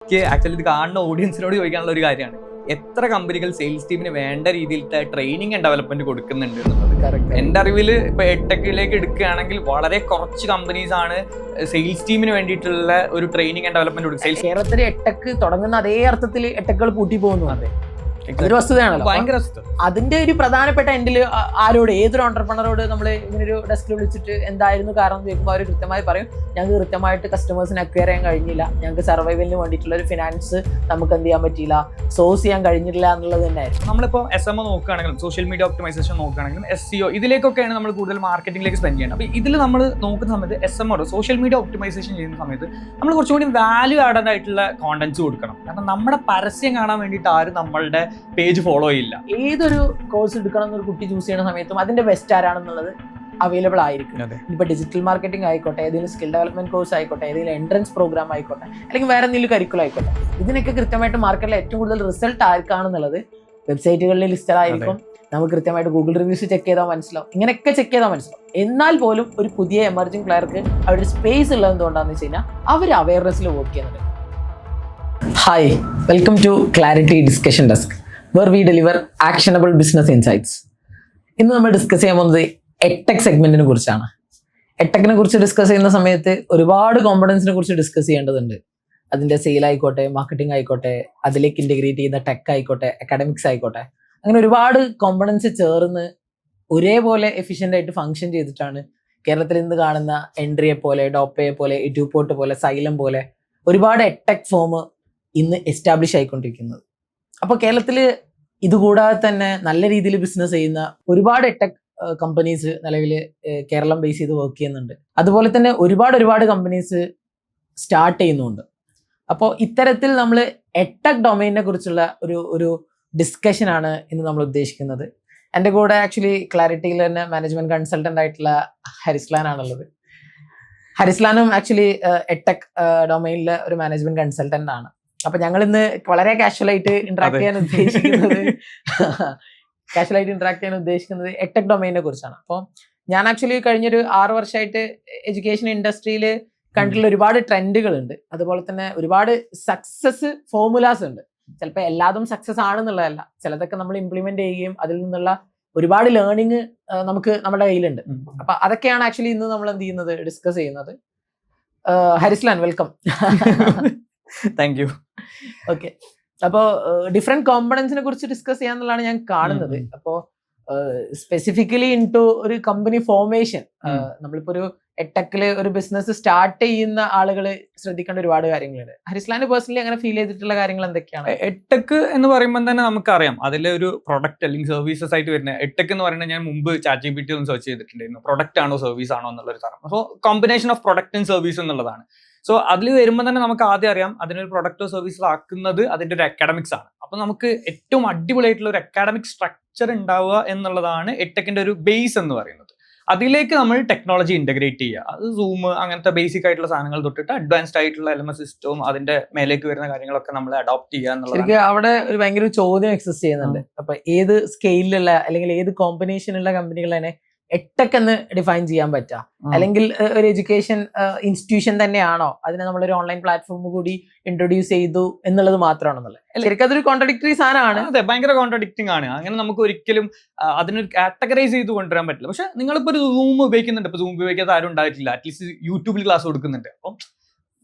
Actually ഇത് കാണുന്ന ഓഡിയൻസിനോട് ചോദിക്കാനുള്ള ഒരു കാര്യമാണ്, എത്ര കമ്പനികൾ സെയിൽസ് ടീമിന് വേണ്ട രീതിയിലത്തെ ട്രെയിനിങ് ആൻഡ് ഡെവലപ്മെന്റ് കൊടുക്കുന്നുണ്ട് എന്നുള്ളത്. എൻ്റെ അറിവിൽ ഇപ്പൊ എഡ്ടെക്കിലേക്ക് എടുക്കുകയാണെങ്കിൽ വളരെ കുറച്ച് കമ്പനീസ് ആണ് സെയിൽസ് ടീമിന് വേണ്ടിയിട്ടുള്ള ഒരു ട്രെയിനിങ് ആൻഡ് ഡെവലപ്മെന്റ് കൊടുക്കും. കേരളത്തിൽ എട്ടെക്ക് തുടങ്ങുന്ന അതേ അർത്ഥത്തിൽ എട്ടെക്കുകൾ പൂട്ടി പോകുന്നു. അതെ, അതൊരു വസ്തുതയാണല്ലോ. ഭയങ്കര വസ്തു. അതിന്റെ ഒരു പ്രധാനപ്പെട്ട എൻഡില് ആരോട്, ഏതൊരു ഓണ്ടർപ്രണറോട് നമ്മൾ ഇങ്ങനൊരു ഡെസ്കിൽ വിളിച്ചിട്ട് എന്തായിരുന്നു കാരണം ചോദിക്കുമ്പോൾ അവർ കൃത്യമായി പറയും, ഞങ്ങൾക്ക് കൃത്യമായിട്ട് കസ്റ്റമേഴ്സിനെ അക്വയർ ചെയ്യാൻ കഴിഞ്ഞില്ല, ഞങ്ങൾക്ക് സർവൈവലിന് വേണ്ടിയിട്ടുള്ള ഒരു ഫിനാൻസ് നമുക്ക് എന്ത് ചെയ്യാൻ പറ്റിയില്ല, സോഴ്സ് ചെയ്യാൻ കഴിഞ്ഞിട്ടില്ല എന്നുള്ളത് തന്നെയായിരുന്നു. നമ്മളിപ്പോൾ SMO നോക്കുകയാണെങ്കിലും സോഷ്യൽ മീഡിയ ഒപ്റ്റിമൈസേഷൻ നോക്കുകയാണെങ്കിലും SEO ഇതിലേക്കൊക്കെയാണ് നമ്മൾ കൂടുതൽ മാർക്കറ്റിംഗിലേക്ക് സ്പെൻഡ് ചെയ്യണം. അപ്പോൾ ഇതിൽ നമ്മൾ നോക്കുന്ന സമയത്ത് SMO സോഷ്യൽ മീഡിയ ഒപ്റ്റിമൈസേഷൻ ചെയ്യുന്ന സമയത്ത് നമ്മൾ കുറച്ചുകൂടി വാല്യൂ ആഡഡ് ആയിട്ടുള്ള കോണ്ടന്റ്സ് കൊടുക്കണം. കാരണം നമ്മുടെ പരസ്യം കാണാൻ വേണ്ടിയിട്ട് ആരും നമ്മളുടെ പേജ് ഫോളോ ചെയ്യില്ല. ഏതൊരു കോഴ്സ് എടുക്കണം എന്നൊരു കുട്ടി ചൂസ് ചെയ്യുന്ന സമയത്തും അതിന്റെ ബെസ്റ്റ് ആരാണെന്നുള്ളത് അവൈലബിൾ ആയിരിക്കും. ഇപ്പൊ ഡിജിറ്റൽ മാർക്കറ്റിംഗ് ആയിക്കോട്ടെ, ഏതെങ്കിലും സ്കിൽ ഡെവലപ്മെന്റ് കോഴ്സ് ആയിക്കോട്ടെ, ഏതെങ്കിലും എൻട്രൻസ് പ്രോഗ്രാം ആയിക്കോട്ടെ, അല്ലെങ്കിൽ വേറെ എന്തെങ്കിലും കരിക്കുലം ആയിക്കോട്ടെ, ഇതിനൊക്കെ കൃത്യമായിട്ട് മാർക്കറ്റിൽ ഏറ്റവും കൂടുതൽ റിസൾട്ട് ആർക്കാണെന്നുള്ളത് വെബ്സൈറ്റുകളിൽ ലിസ്റ്റഡ് ആയിരിക്കും. നമുക്ക് കൃത്യമായിട്ട് ഗൂഗിൾ റിവ്യൂസ് ചെക്ക് ചെയ്താൽ മനസ്സിലാവും, ഇങ്ങനെയൊക്കെ ചെക്ക് ചെയ്താൽ മനസ്സിലാവും. എന്നാൽ പോലും ഒരു പുതിയ എമർജിംഗ് പ്ലെയർക്ക് അവരുടെ സ്പേസ് ഉള്ളത് എന്തുകൊണ്ടാണെന്ന് വെച്ച് കഴിഞ്ഞാൽ അവർ അവയർനെസ്സിൽ വർക്ക് ചെയ്യുന്നുണ്ട്. Hi, welcome to clarity discussion desk, where we deliver actionable business insights. ഇന്ന് നമ്മൾ ഡിസ്കസ് ചെയ്യാൻ പോകുന്നത് എട്ടെക് സെഗ്മെന്റിനെ കുറിച്ചാണ്. എട്ടെക്കിനെ കുറിച്ച് ഡിസ്കസ് ചെയ്യുന്ന സമയത്ത് ഒരുപാട് കോമ്പണൻസിനെ കുറിച്ച് ഡിസ്കസ് ചെയ്യേണ്ടതുണ്ട്. അതിൻ്റെ സെയിൽ ആയിക്കോട്ടെ, മാർക്കറ്റിംഗ് ആയിക്കോട്ടെ, അതിലേക്ക് ഇൻറ്റഗ്രേറ്റ് ചെയ്യുന്ന ടെക് ആയിക്കോട്ടെ, അക്കാഡമിക്സ് ആയിക്കോട്ടെ, അങ്ങനെ ഒരുപാട് കോമ്പണൻസ് ചേർന്ന് ഒരേപോലെ എഫിഷ്യൻ്റ് ആയിട്ട് ഫങ്ഷൻ ചെയ്തിട്ടാണ് കേരളത്തിൽ ഇന്ന് കാണുന്ന എൻട്രിയെ പോലെ, ഡോപ്പയെ പോലെ, എഡ്യൂപോർട്ട് പോലെ, സൈലം പോലെ ഒരുപാട് എട്ടെക് ഫോം ഇന്ന് എസ്റ്റാബ്ലിഷ് ആയിക്കൊണ്ടിരിക്കുന്നത്. അപ്പോൾ കേരളത്തിൽ ഇതുകൂടാതെ തന്നെ നല്ല രീതിയിൽ ബിസിനസ് ചെയ്യുന്ന ഒരുപാട് എട്ടെക് കമ്പനീസ് നിലവിൽ കേരളം ബേസ് ചെയ്ത് വർക്ക് ചെയ്യുന്നുണ്ട്. അതുപോലെ തന്നെ ഒരുപാട് കമ്പനീസ് സ്റ്റാർട്ട് ചെയ്യുന്നുണ്ട്. അപ്പോൾ ഇത്തരത്തിൽ നമ്മൾ എട്ടെക് ഡൊമൈനെ കുറിച്ചുള്ള ഒരു ഡിസ്കഷനാണ് ഇന്ന് നമ്മൾ ഉദ്ദേശിക്കുന്നത്. എൻ്റെ കൂടെ ആക്ച്വലി ക്ലാരിറ്റിയിൽ തന്നെ മാനേജ്മെന്റ് കൺസൾട്ടൻ്റ് ആയിട്ടുള്ള ഹരിസ്ലാനാണുള്ളത്. ഹരിസ്ലാനും ആക്ച്വലി എട്ടെക് ഡൊമൈനിലെ ഒരു മാനേജ്മെന്റ് കൺസൾട്ടൻ്റ് ആണ്. അപ്പൊ ഞങ്ങൾ ഇന്ന് വളരെ കാഷ്വലായിട്ട് ഇന്ററാക്ട് ചെയ്യാൻ ഉദ്ദേശിക്കുന്നത് എട്ടെക് ഡൊമൈനെ കുറിച്ചാണ്. അപ്പോൾ ഞാൻ ആക്ച്വലി കഴിഞ്ഞൊരു 6 വർഷമായിട്ട് എഡ്യൂക്കേഷൻ ഇൻഡസ്ട്രിയിൽ കണ്ടിട്ടുള്ള ഒരുപാട് ട്രെൻഡുകളുണ്ട്. അതുപോലെ തന്നെ ഒരുപാട് സക്സസ് ഫോർമുലാസ് ഉണ്ട്. ചിലപ്പോൾ എല്ലാതും സക്സസ് ആണെന്നുള്ളതല്ല, ചിലതൊക്കെ നമ്മൾ ഇംപ്ലിമെന്റ് ചെയ്യുകയും അതിൽ നിന്നുള്ള ഒരുപാട് ലേണിംഗ് നമുക്ക് നമ്മുടെ കയ്യിലുണ്ട്. അപ്പൊ അതൊക്കെയാണ് ആക്ച്വലി ഇന്ന് നമ്മൾ എന്ത് ചെയ്യുന്നത്, ഡിസ്കസ് ചെയ്യുന്നത്. ഹരിസ്ലാൻ, വെൽക്കം. Thank you. ഓക്കെ, അപ്പോൾ ഡിഫറെന്റ് കോമ്പണൻസിനെ കുറിച്ച് ഡിസ്കസ് ചെയ്യാന്നുള്ളതാണ് ഞാൻ കാണുന്നത്. അപ്പോൾ സ്പെസിഫിക്കലി ഇൻടു ഒരു കമ്പനി ഫോർമേഷൻ, നമ്മളിപ്പോ ഒരു എട്ടെക്കില് ഒരു ബിസിനസ് സ്റ്റാർട്ട് ചെയ്യുന്ന ആളുകൾ ശ്രദ്ധിക്കേണ്ട ഒരുപാട് കാര്യങ്ങളുണ്ട്. ഹരിസ്ലാന് പേഴ്സണലി അങ്ങനെ ഫീൽ ചെയ്തിട്ടുള്ള കാര്യങ്ങൾ എന്തൊക്കെയാണ്? എട്ടെക് എന്ന് പറയുമ്പോൾ തന്നെ നമുക്കറിയാം അതിലെ ഒരു പ്രൊഡക്റ്റ് അല്ലെങ്കിൽ സർവീസസ് ആയിട്ട് വരുന്നത്. എട്ടെക് എന്ന് പറയുന്നത് ഞാൻ മുമ്പ് ChatGPT ഒന്ന് സെർച്ച് ചെയ്തിട്ടുണ്ടായിരുന്നു, പ്രൊഡക്റ്റ് ആണോ സർവീസ് ആണോ എന്നുള്ളൊരു സാധനം. അപ്പോൾ combination of product and service എന്നുള്ളതാണ്. സോ അതിൽ വരുമ്പോൾ തന്നെ നമുക്ക് ആദ്യം അറിയാം അതിനൊരു പ്രൊഡക്റ്റോ സർവീസോ ആക്കുന്നത് അതിൻ്റെ ഒരു അക്കാഡമിക്സ് ആണ്. അപ്പോൾ നമുക്ക് ഏറ്റവും അടിപൊളിയായിട്ടുള്ള ഒരു അക്കാഡമിക് സ്ട്രക്ചർ ഉണ്ടാവുക എന്നുള്ളതാണ് എട്ടെക്കിന്റെ ഒരു ബേസ് എന്ന് പറയുന്നത്. അതിലേക്ക് നമ്മൾ ടെക്നോളജി ഇന്റഗ്രേറ്റ് ചെയ്യുക. അത് സൂം അങ്ങനത്തെ ബേസിക് ആയിട്ടുള്ള സാധനങ്ങൾ തൊട്ടിട്ട് അഡ്വാൻസ്ഡ് ആയിട്ടുള്ള LMS സിസ്റ്റവും അതിന്റെ മേലേക്ക് വരുന്ന കാര്യങ്ങളൊക്കെ നമ്മൾ അഡോപ്റ്റ് ചെയ്യുക എന്നുള്ളത്. അവിടെ ഒരു ഭയങ്കര ചോദ്യം എക്സിസ്റ്റ് ചെയ്യുന്നുണ്ട്. അപ്പൊ ഏത് സ്കെയിലുള്ള അല്ലെങ്കിൽ ഏത് കോമ്പിനേഷനുള്ള കമ്പനികൾ തന്നെ എട്ടെക് എന്ന് ഡിഫൈൻ ചെയ്യാൻ പറ്റുക, അല്ലെങ്കിൽ ഒരു എഡ്യൂക്കേഷൻ ഇൻസ്റ്റിറ്റ്യൂഷൻ തന്നെയാണോ അതിനെ നമ്മളൊരു ഓൺലൈൻ പ്ലാറ്റ്ഫോം കൂടി ഇൻട്രൊഡ്യൂസ് ചെയ്തു എന്നുള്ളത് മാത്രമാണെന്നുള്ളത്? ശരിക്കും അതൊരു കോൺട്രഡിക്ടറി സാധനമാണ്. അതെ, ഭയങ്കര കോൺട്രഡിക്റ്റിംഗ് ആണ്. അങ്ങനെ നമുക്ക് ഒരിക്കലും അതിനൊരു കാറ്റഗറൈസ് ചെയ്ത് കൊണ്ടുവരാൻ പറ്റില്ല. പക്ഷെ നിങ്ങളിപ്പോൾ ഒരു സൂം ഉപയോഗിക്കുന്നുണ്ട്, ഇപ്പൊ സൂം ഉപയോഗിക്കാത്ത ആരും ഉണ്ടായിട്ടില്ല, അറ്റ്ലീസ്റ്റ് യൂട്യൂബിൽ ക്ലാസ് കൊടുക്കുന്നുണ്ട്. അപ്പം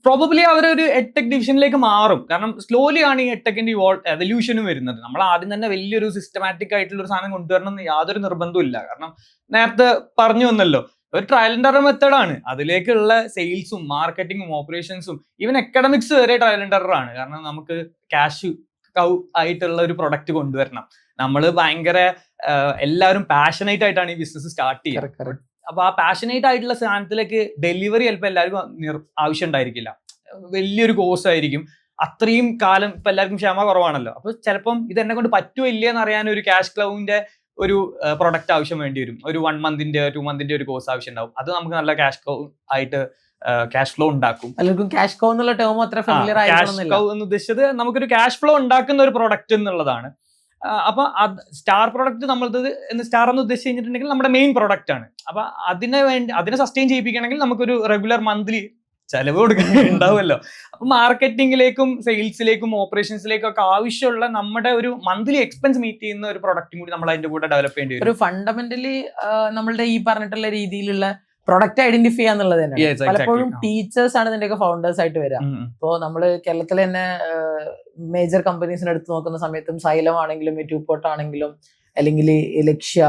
പ്രോബബ്ലി അവരൊരു എട്ടെക് ഡിവിഷനിലേക്ക് മാറും. കാരണം സ്ലോലി ആണ് ഈ എട്ടെക്കിന്റെ എവല്യൂഷനും വരുന്നത്. നമ്മൾ ആദ്യം തന്നെ വലിയൊരു സിസ്റ്റമാറ്റിക് ആയിട്ടുള്ള ഒരു സാധനം കൊണ്ടുവരണം എന്ന് യാതൊരു നിർബന്ധവും ഇല്ല. കാരണം നേരത്തെ പറഞ്ഞു വന്നല്ലോ, ഒരു ട്രയൽ ആൻഡ് എറർ മെത്തേഡാണ്. അതിലേക്കുള്ള സെയിൽസും മാർക്കറ്റിംഗും ഓപ്പറേഷൻസും ഈവൻ അക്കാഡമിക്സ് വരെ ട്രയൽ ആൻഡ് എറർ ആണ്. കാരണം നമുക്ക് ക്യാഷ് കൗ ആയിട്ടുള്ള ഒരു പ്രൊഡക്റ്റ് കൊണ്ടുവരണം. നമ്മൾ ഭയങ്കര എല്ലാവരും പാഷനേറ്റ് ആയിട്ടാണ് ഈ ബിസിനസ് സ്റ്റാർട്ട് ചെയ്യുക. അപ്പൊ ആ പാഷനേറ്റ് ആയിട്ടുള്ള സാധനത്തിലേക്ക് ഡെലിവറി ചിലപ്പോൾ എല്ലാവർക്കും ആവശ്യം ഉണ്ടായിരിക്കില്ല. വലിയൊരു കോഴ്സ് ആയിരിക്കും, അത്രയും കാലം ഇപ്പൊ എല്ലാവർക്കും ക്ഷമ കുറവാണല്ലോ. അപ്പൊ ചിലപ്പം ഇത് എന്നെ കൊണ്ട് പറ്റുമോ ഇല്ല എന്ന് അറിയാൻ ഒരു ക്യാഷ് ക്ലൗവിന്റെ ഒരു പ്രൊഡക്റ്റ് ആവശ്യം വേണ്ടി വരും. ഒരു 1 മന്തിന്റെ 2 മന്തിന്റെ ഒരു കോഴ്സ് ആവശ്യം ഉണ്ടാവും. അത് നമുക്ക് നല്ല ക്യാഷ് ക്ലൗ ആയിട്ട് ക്യാഷ് ഫ്ലോ ഉണ്ടാക്കും. ക്യാഷ് കൗ എന്നുള്ള ടേം അത്ര ഫെമിലിയർ ആയിരിക്കണം. ക്യാഷ് കൗ എന്ന് ഉദ്ദേശിച്ചത് നമുക്കൊരു ക്യാഷ് ഫ്ലോ ഉണ്ടാക്കുന്ന ഒരു പ്രൊഡക്റ്റ് എന്നുള്ളതാണ്. അപ്പൊ സ്റ്റാർ പ്രൊഡക്റ്റ് നമ്മളത് സ്റ്റാർ എന്ന് ഉദ്ദേശിച്ച് കഴിഞ്ഞിട്ടുണ്ടെങ്കിൽ നമ്മുടെ മെയിൻ പ്രൊഡക്റ്റ് ആണ്. അപ്പൊ അതിനെ സസ്റ്റെയിൻ ചെയ്യിപ്പിക്കണമെങ്കിൽ നമുക്കൊരു റെഗുലർ മന്ത്ലി ചെലവ് കൊടുക്കാൻ ഉണ്ടാവുമല്ലോ. അപ്പൊ മാർക്കറ്റിംഗിലേക്കും സെയിൽസിലേക്കും ഓപ്പറേഷൻസിലേക്കും ഒക്കെ ആവശ്യമുള്ള നമ്മുടെ ഒരു മന്ത്ലി എക്സ്പെൻസ് മീറ്റ് ചെയ്യുന്ന ഒരു പ്രൊഡക്റ്റും കൂടി നമ്മൾ അതിന്റെ കൂടെ ഡെവലപ്പ് ചെയ്യേണ്ടി വരും. ഒരു ഫണ്ടമെന്റലി നമ്മളുടെ ഈ പറഞ്ഞിട്ടുള്ള രീതിയിലുള്ള പ്രൊഡക്റ്റ് ഐഡന്റിഫൈ ചെയ്യാന്നുള്ളത് തന്നെ. പലപ്പോഴും ടീച്ചേഴ്സ് ആണ് ഇതിന്റെയൊക്കെ ഫൗണ്ടേഴ്സ് ആയിട്ട് വരിക. ഇപ്പോ നമ്മള് കേരളത്തിലെ തന്നെ മേജർ കമ്പനീസിനെ എടുത്ത് നോക്കുന്ന സമയത്തും സൈലം ആണെങ്കിലും ട്യൂപോർട്ട് ആണെങ്കിലും അല്ലെങ്കിൽ ലക്ഷ്യ,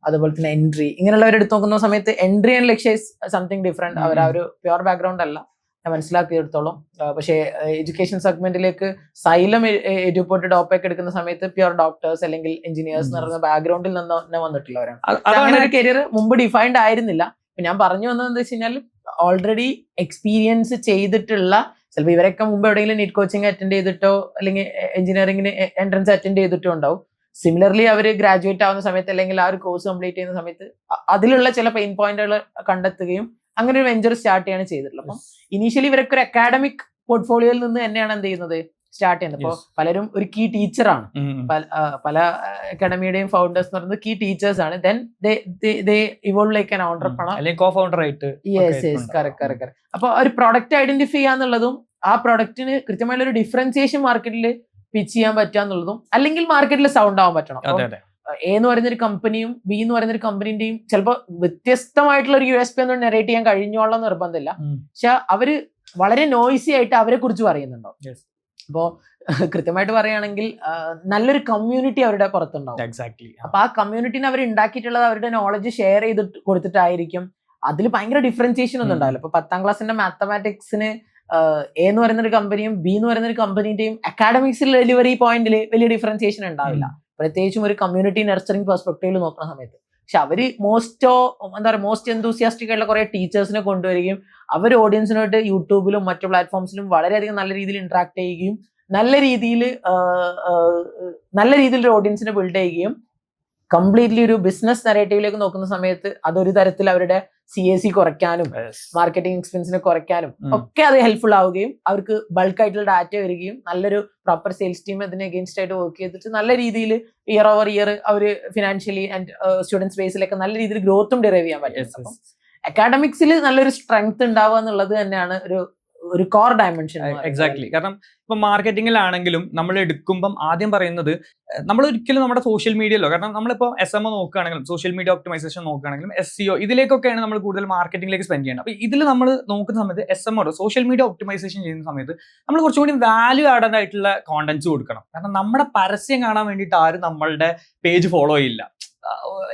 അതുപോലെ തന്നെ എൻട്രി, ഇങ്ങനെയുള്ളവരെ എടുത്ത് നോക്കുന്ന സമയത്ത് entry and Lakshya is something different. അവർ ആ ഒരു പ്യുവർ ബാക്ക്ഗ്രൗണ്ട് അല്ല ഞാൻ മനസ്സിലാക്കിയെടുത്തോളം. പക്ഷേ എഡ്യൂക്കേഷൻ സെഗ്മെന്റിലേക്ക് സൈലം ട്യൂപോർട്ട് ഡോപ്പൊക്കെ എടുക്കുന്ന സമയത്ത് പ്യുവർ ഡോക്ടേഴ്സ് അല്ലെങ്കിൽ എഞ്ചിനീയേഴ്സ് എന്ന് പറയുന്ന ബാക്ക്ഗ്രൗണ്ടിൽ നിന്ന് തന്നെ വന്നിട്ടുള്ളവരാണ്. അങ്ങനെ ഒരു കരിയർ മുമ്പ് ഡിഫൈൻഡ് ആയിരുന്നില്ല. ഞാൻ പറഞ്ഞു വന്നത് എന്താ വെച്ച് കഴിഞ്ഞാൽ ഓൾറെഡി എക്സ്പീരിയൻസ് ചെയ്തിട്ടുള്ള, ചിലപ്പോൾ ഇവരൊക്കെ മുമ്പ് എവിടെയെങ്കിലും നീറ്റ് കോച്ചിങ് അറ്റൻഡ് ചെയ്തിട്ടോ അല്ലെങ്കിൽ എഞ്ചിനീയറിംഗിന് എൻട്രൻസ് അറ്റൻഡ് ചെയ്തിട്ടോ ഉണ്ടാവും. സിമിലർലി അവർ ഗ്രാജുവേറ്റ് ആവുന്ന സമയത്ത് അല്ലെങ്കിൽ ആ ഒരു കോഴ്സ് കംപ്ലീറ്റ് ചെയ്യുന്ന സമയത്ത് അതിലുള്ള ചില പെയിൻ പോയിന്റുകൾ കണ്ടെത്തുകയും അങ്ങനെ ഒരു വെഞ്ചർ സ്റ്റാർട്ട് ചെയ്യാണ് ചെയ്തിട്ടുള്ളത്. അപ്പം ഇനീഷ്യലി ഇവരൊക്കെ ഒരു അക്കാഡമിക് പോർട്ട്ഫോളിയോയിൽ നിന്ന് തന്നെയാണ് എന്ത് ചെയ്യുന്നത്, സ്റ്റാർട്ട് ചെയ്യുന്നത്. അപ്പോൾ പലരും ഒരു കീ ടീച്ചറാണ്. പല അക്കാഡമിയുടെയും ഫൗണ്ടേഴ്സ് എന്ന് പറയുന്നത് കീ ടീച്ചേഴ്സ് ആണ്. Then they evolve like an entrepreneur അല്ലെങ്കിൽ കോ-ഫൗണ്ടർ ആയിട്ട്. കറക്റ്റ്. അപ്പൊ ഒരു പ്രൊഡക്റ്റ് ഐഡന്റിഫൈ ചെയ്യാന്നുള്ളതും ആ പ്രൊഡക്റ്റിന് കൃത്യമായുള്ള ഒരു ഡിഫറൻസിയേഷൻ മാർക്കറ്റിൽ പിച്ച് ചെയ്യാൻ പറ്റുക എന്നുള്ളതും, അല്ലെങ്കിൽ മാർക്കറ്റിൽ സൗണ്ട് ആവാൻ പറ്റണം. എ എന്ന് പറയുന്ന ഒരു കമ്പനിയും ബി എന്ന് പറയുന്ന ഒരു കമ്പനിന്റെയും ചിലപ്പോൾ വ്യത്യസ്തമായിട്ടുള്ള ഒരു USP ഒന്നും നെറേറ്റ് ചെയ്യാൻ കഴിഞ്ഞോളം നിർബന്ധമില്ല. പക്ഷെ അവര് വളരെ നോയ്സി ആയിട്ട് അവരെ കുറിച്ച് പറയുന്നുണ്ടോ. അപ്പോ കൃത്യമായിട്ട് പറയുകയാണെങ്കിൽ നല്ലൊരു കമ്മ്യൂണിറ്റി അവരുടെ പുറത്തുണ്ടാവും. അപ്പൊ ആ കമ്മ്യൂണിറ്റിനെ അവർ ഉണ്ടാക്കിയിട്ടുള്ളത് അവരുടെ നോളജ് ഷെയർ ചെയ്ത് കൊടുത്തിട്ടായിരിക്കും. അതിൽ ഭയങ്കര ഡിഫറൻസിയേഷൻ ഒന്നും ഉണ്ടാവില്ല. ഇപ്പൊ 10ാം ക്ലാസ്സിന്റെ മാത്തമാറ്റിക്സിന് എ എന്ന് പറയുന്ന ഒരു കമ്പനിയും ബി എന്ന് പറയുന്ന ഒരു കമ്പനിന്റെയും അക്കാഡമിക്സിൽ ഡെലിവറി പോയിന്റിൽ വലിയ ഡിഫറൻസിയേഷൻ ഉണ്ടാവില്ല, പ്രത്യേകിച്ചും ഒരു കമ്മ്യൂണിറ്റി നർച്ചറിംഗ് പെർസ്പെക്ടീവിൽ നോക്കുന്ന സമയത്ത്. പക്ഷെ അവര് മോസ്റ്റ് എന്തൂസിയാസ്റ്റിക് ആയിട്ടുള്ള കുറെ ടീച്ചേഴ്സിനെ കൊണ്ടുവരികയും അവർ ഓഡിയൻസിനായിട്ട് യൂട്യൂബിലും മറ്റു പ്ലാറ്റ്ഫോംസിലും വളരെയധികം നല്ല രീതിയിൽ ഇന്ററാക്ട് ചെയ്യുകയും നല്ല രീതിയിൽ ഒരു ഓഡിയൻസിനെ ബിൽഡ് ചെയ്യുകയും കംപ്ലീറ്റ്ലി ഒരു ബിസിനസ് നറേറ്റീവിലേക്ക് നോക്കുന്ന സമയത്ത് അതൊരു തരത്തിൽ അവരുടെ CAC കുറയ്ക്കാനും മാർക്കറ്റിംഗ് എക്സ്പെൻസിനെ കുറയ്ക്കാനും ഒക്കെ അത് ഹെൽപ്ഫുൾ ആവുകയും അവർക്ക് ബൾക്ക് ആയിട്ടുള്ള ഡാറ്റ വരികയും നല്ലൊരു പ്രോപ്പർ സെയിൽസ് ടീം അതിന് അഗേൻസ്റ്റ് ആയിട്ട് വർക്ക് ചെയ്തിട്ട് നല്ല രീതിയിൽ ഇയർ ഓവർ ഇയർ അവർ ഫിനാൻഷ്യലി ആൻഡ് സ്റ്റുഡൻസ് ബേസിലൊക്കെ നല്ല രീതിയിൽ ഗ്രോത്തും ഡിറൈവ് ചെയ്യാൻ പറ്റും. അപ്പം അക്കാഡമിക്സിൽ നല്ലൊരു സ്ട്രെങ്ത് ഉണ്ടാവുക എന്നുള്ളത് തന്നെയാണ് ഒരു കോർ ഡയമെൻഷൻ. എക്സാക്ട്ലി. കാരണം ഇപ്പൊ മാർക്കറ്റിംഗിലാണെങ്കിലും നമ്മൾ എടുക്കുമ്പം ആദ്യം പറയുന്നത് നമ്മൾ ഒരിക്കലും നമ്മുടെ സോഷ്യൽ മീഡിയയിലോ, കാരണം നമ്മളിപ്പോൾ SMO നോക്കുകയാണെങ്കിലും സോഷ്യൽ മീഡിയ ഒപ്റ്റിമൈസേഷൻ നോക്കുകയാണെങ്കിലും SEO ഇതിലേക്കൊക്കെയാണ് നമ്മൾ കൂടുതൽ മാർക്കറ്റിംഗിലേക്ക് സ്പെൻഡ് ചെയ്യുന്നത്. അപ്പൊ ഇതിൽ നമ്മൾ നോക്കുന്ന സമയത്ത് SMO സോഷ്യൽ മീഡിയ ഒപ്റ്റിമൈസേഷൻ ചെയ്യുന്ന സമയത്ത് നമ്മൾ കുറച്ചുകൂടി വാല്യൂ ആഡഡ് ആയിട്ടുള്ള കോണ്ടന്റ്സ് കൊടുക്കണം. കാരണം നമ്മുടെ പരസ്യം കാണാൻ വേണ്ടിയിട്ട് ആരും നമ്മളുടെ പേജ് ഫോളോ ചെയ്യില്ല.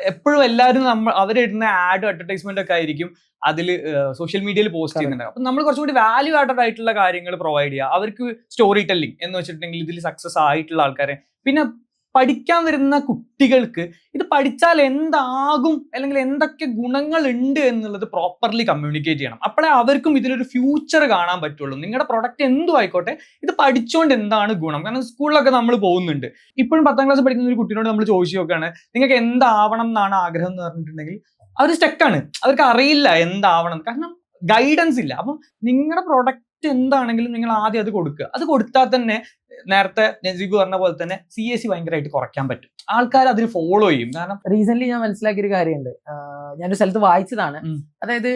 എപ്പോഴും എല്ലാവരും അവരിടുന്ന ആഡ് അഡ്വർടൈസ്മെന്റ് ഒക്കെ ആയിരിക്കും അതിൽ സോഷ്യൽ മീഡിയയിൽ പോസ്റ്റ് ചെയ്യുന്നുണ്ടാവും. അപ്പൊ നമ്മൾ കുറച്ചുകൂടി വാല്യൂ ആഡഡ് ആയിട്ടുള്ള കാര്യങ്ങൾ പ്രൊവൈഡ് ചെയ്യുക. അവർക്ക് സ്റ്റോറി ടെല്ലിംഗ് എന്ന് വെച്ചിട്ടുണ്ടെങ്കിൽ ഇതിൽ സക്സസ് ആയിട്ടുള്ള ആൾക്കാരെ, പിന്നെ പഠിക്കാൻ വരുന്ന കുട്ടികൾക്ക് ഇത് പഠിച്ചാൽ എന്താകും അല്ലെങ്കിൽ എന്തൊക്കെ ഗുണങ്ങൾ ഉണ്ട് എന്നുള്ളത് പ്രോപ്പർലി കമ്മ്യൂണിക്കേറ്റ് ചെയ്യണം. അപ്പോഴേ അവർക്കും ഇതിലൊരു ഫ്യൂച്ചർ കാണാൻ പറ്റുള്ളൂ. നിങ്ങളുടെ പ്രൊഡക്റ്റ് എന്തും ആയിക്കോട്ടെ, ഇത് പഠിച്ചുകൊണ്ട് എന്താണ് ഗുണം. കാരണം സ്കൂളിലൊക്കെ നമ്മൾ പോകുന്നുണ്ട്, ഇപ്പോഴും 10ാം ക്ലാസ് പഠിക്കുന്ന ഒരു കുട്ടീനോട് നമ്മൾ ചോദിച്ചു നോക്കുകയാണ് നിങ്ങൾക്ക് എന്താവണം എന്നാണ് ആഗ്രഹം എന്ന് പറഞ്ഞിട്ടുണ്ടെങ്കിൽ അവർ സ്റ്റക്കാണ്, അവർക്ക് അറിയില്ല എന്താവണം, കാരണം ഗൈഡൻസ് ഇല്ല. അപ്പം നിങ്ങളുടെ പ്രൊഡക്റ്റ് എന്താണെങ്കിലും നിങ്ങൾ ആദ്യം അത് കൊടുക്കുക. അത് കൊടുത്താൽ തന്നെ നേരത്തെ നസീബ് പറഞ്ഞ പോലെ തന്നെ CAC ഭയങ്കരമായിട്ട് കുറയ്ക്കാൻ പറ്റും. ആൾക്കാർ അതിന് ഫോളോ ചെയ്യും. കാരണം റീസെന്റ് ഞാൻ മനസ്സിലാക്കിയ ഒരു കാര്യമുണ്ട്, ഞാനൊരു സ്ഥലത്ത് വായിച്ചതാണ്. അതായത്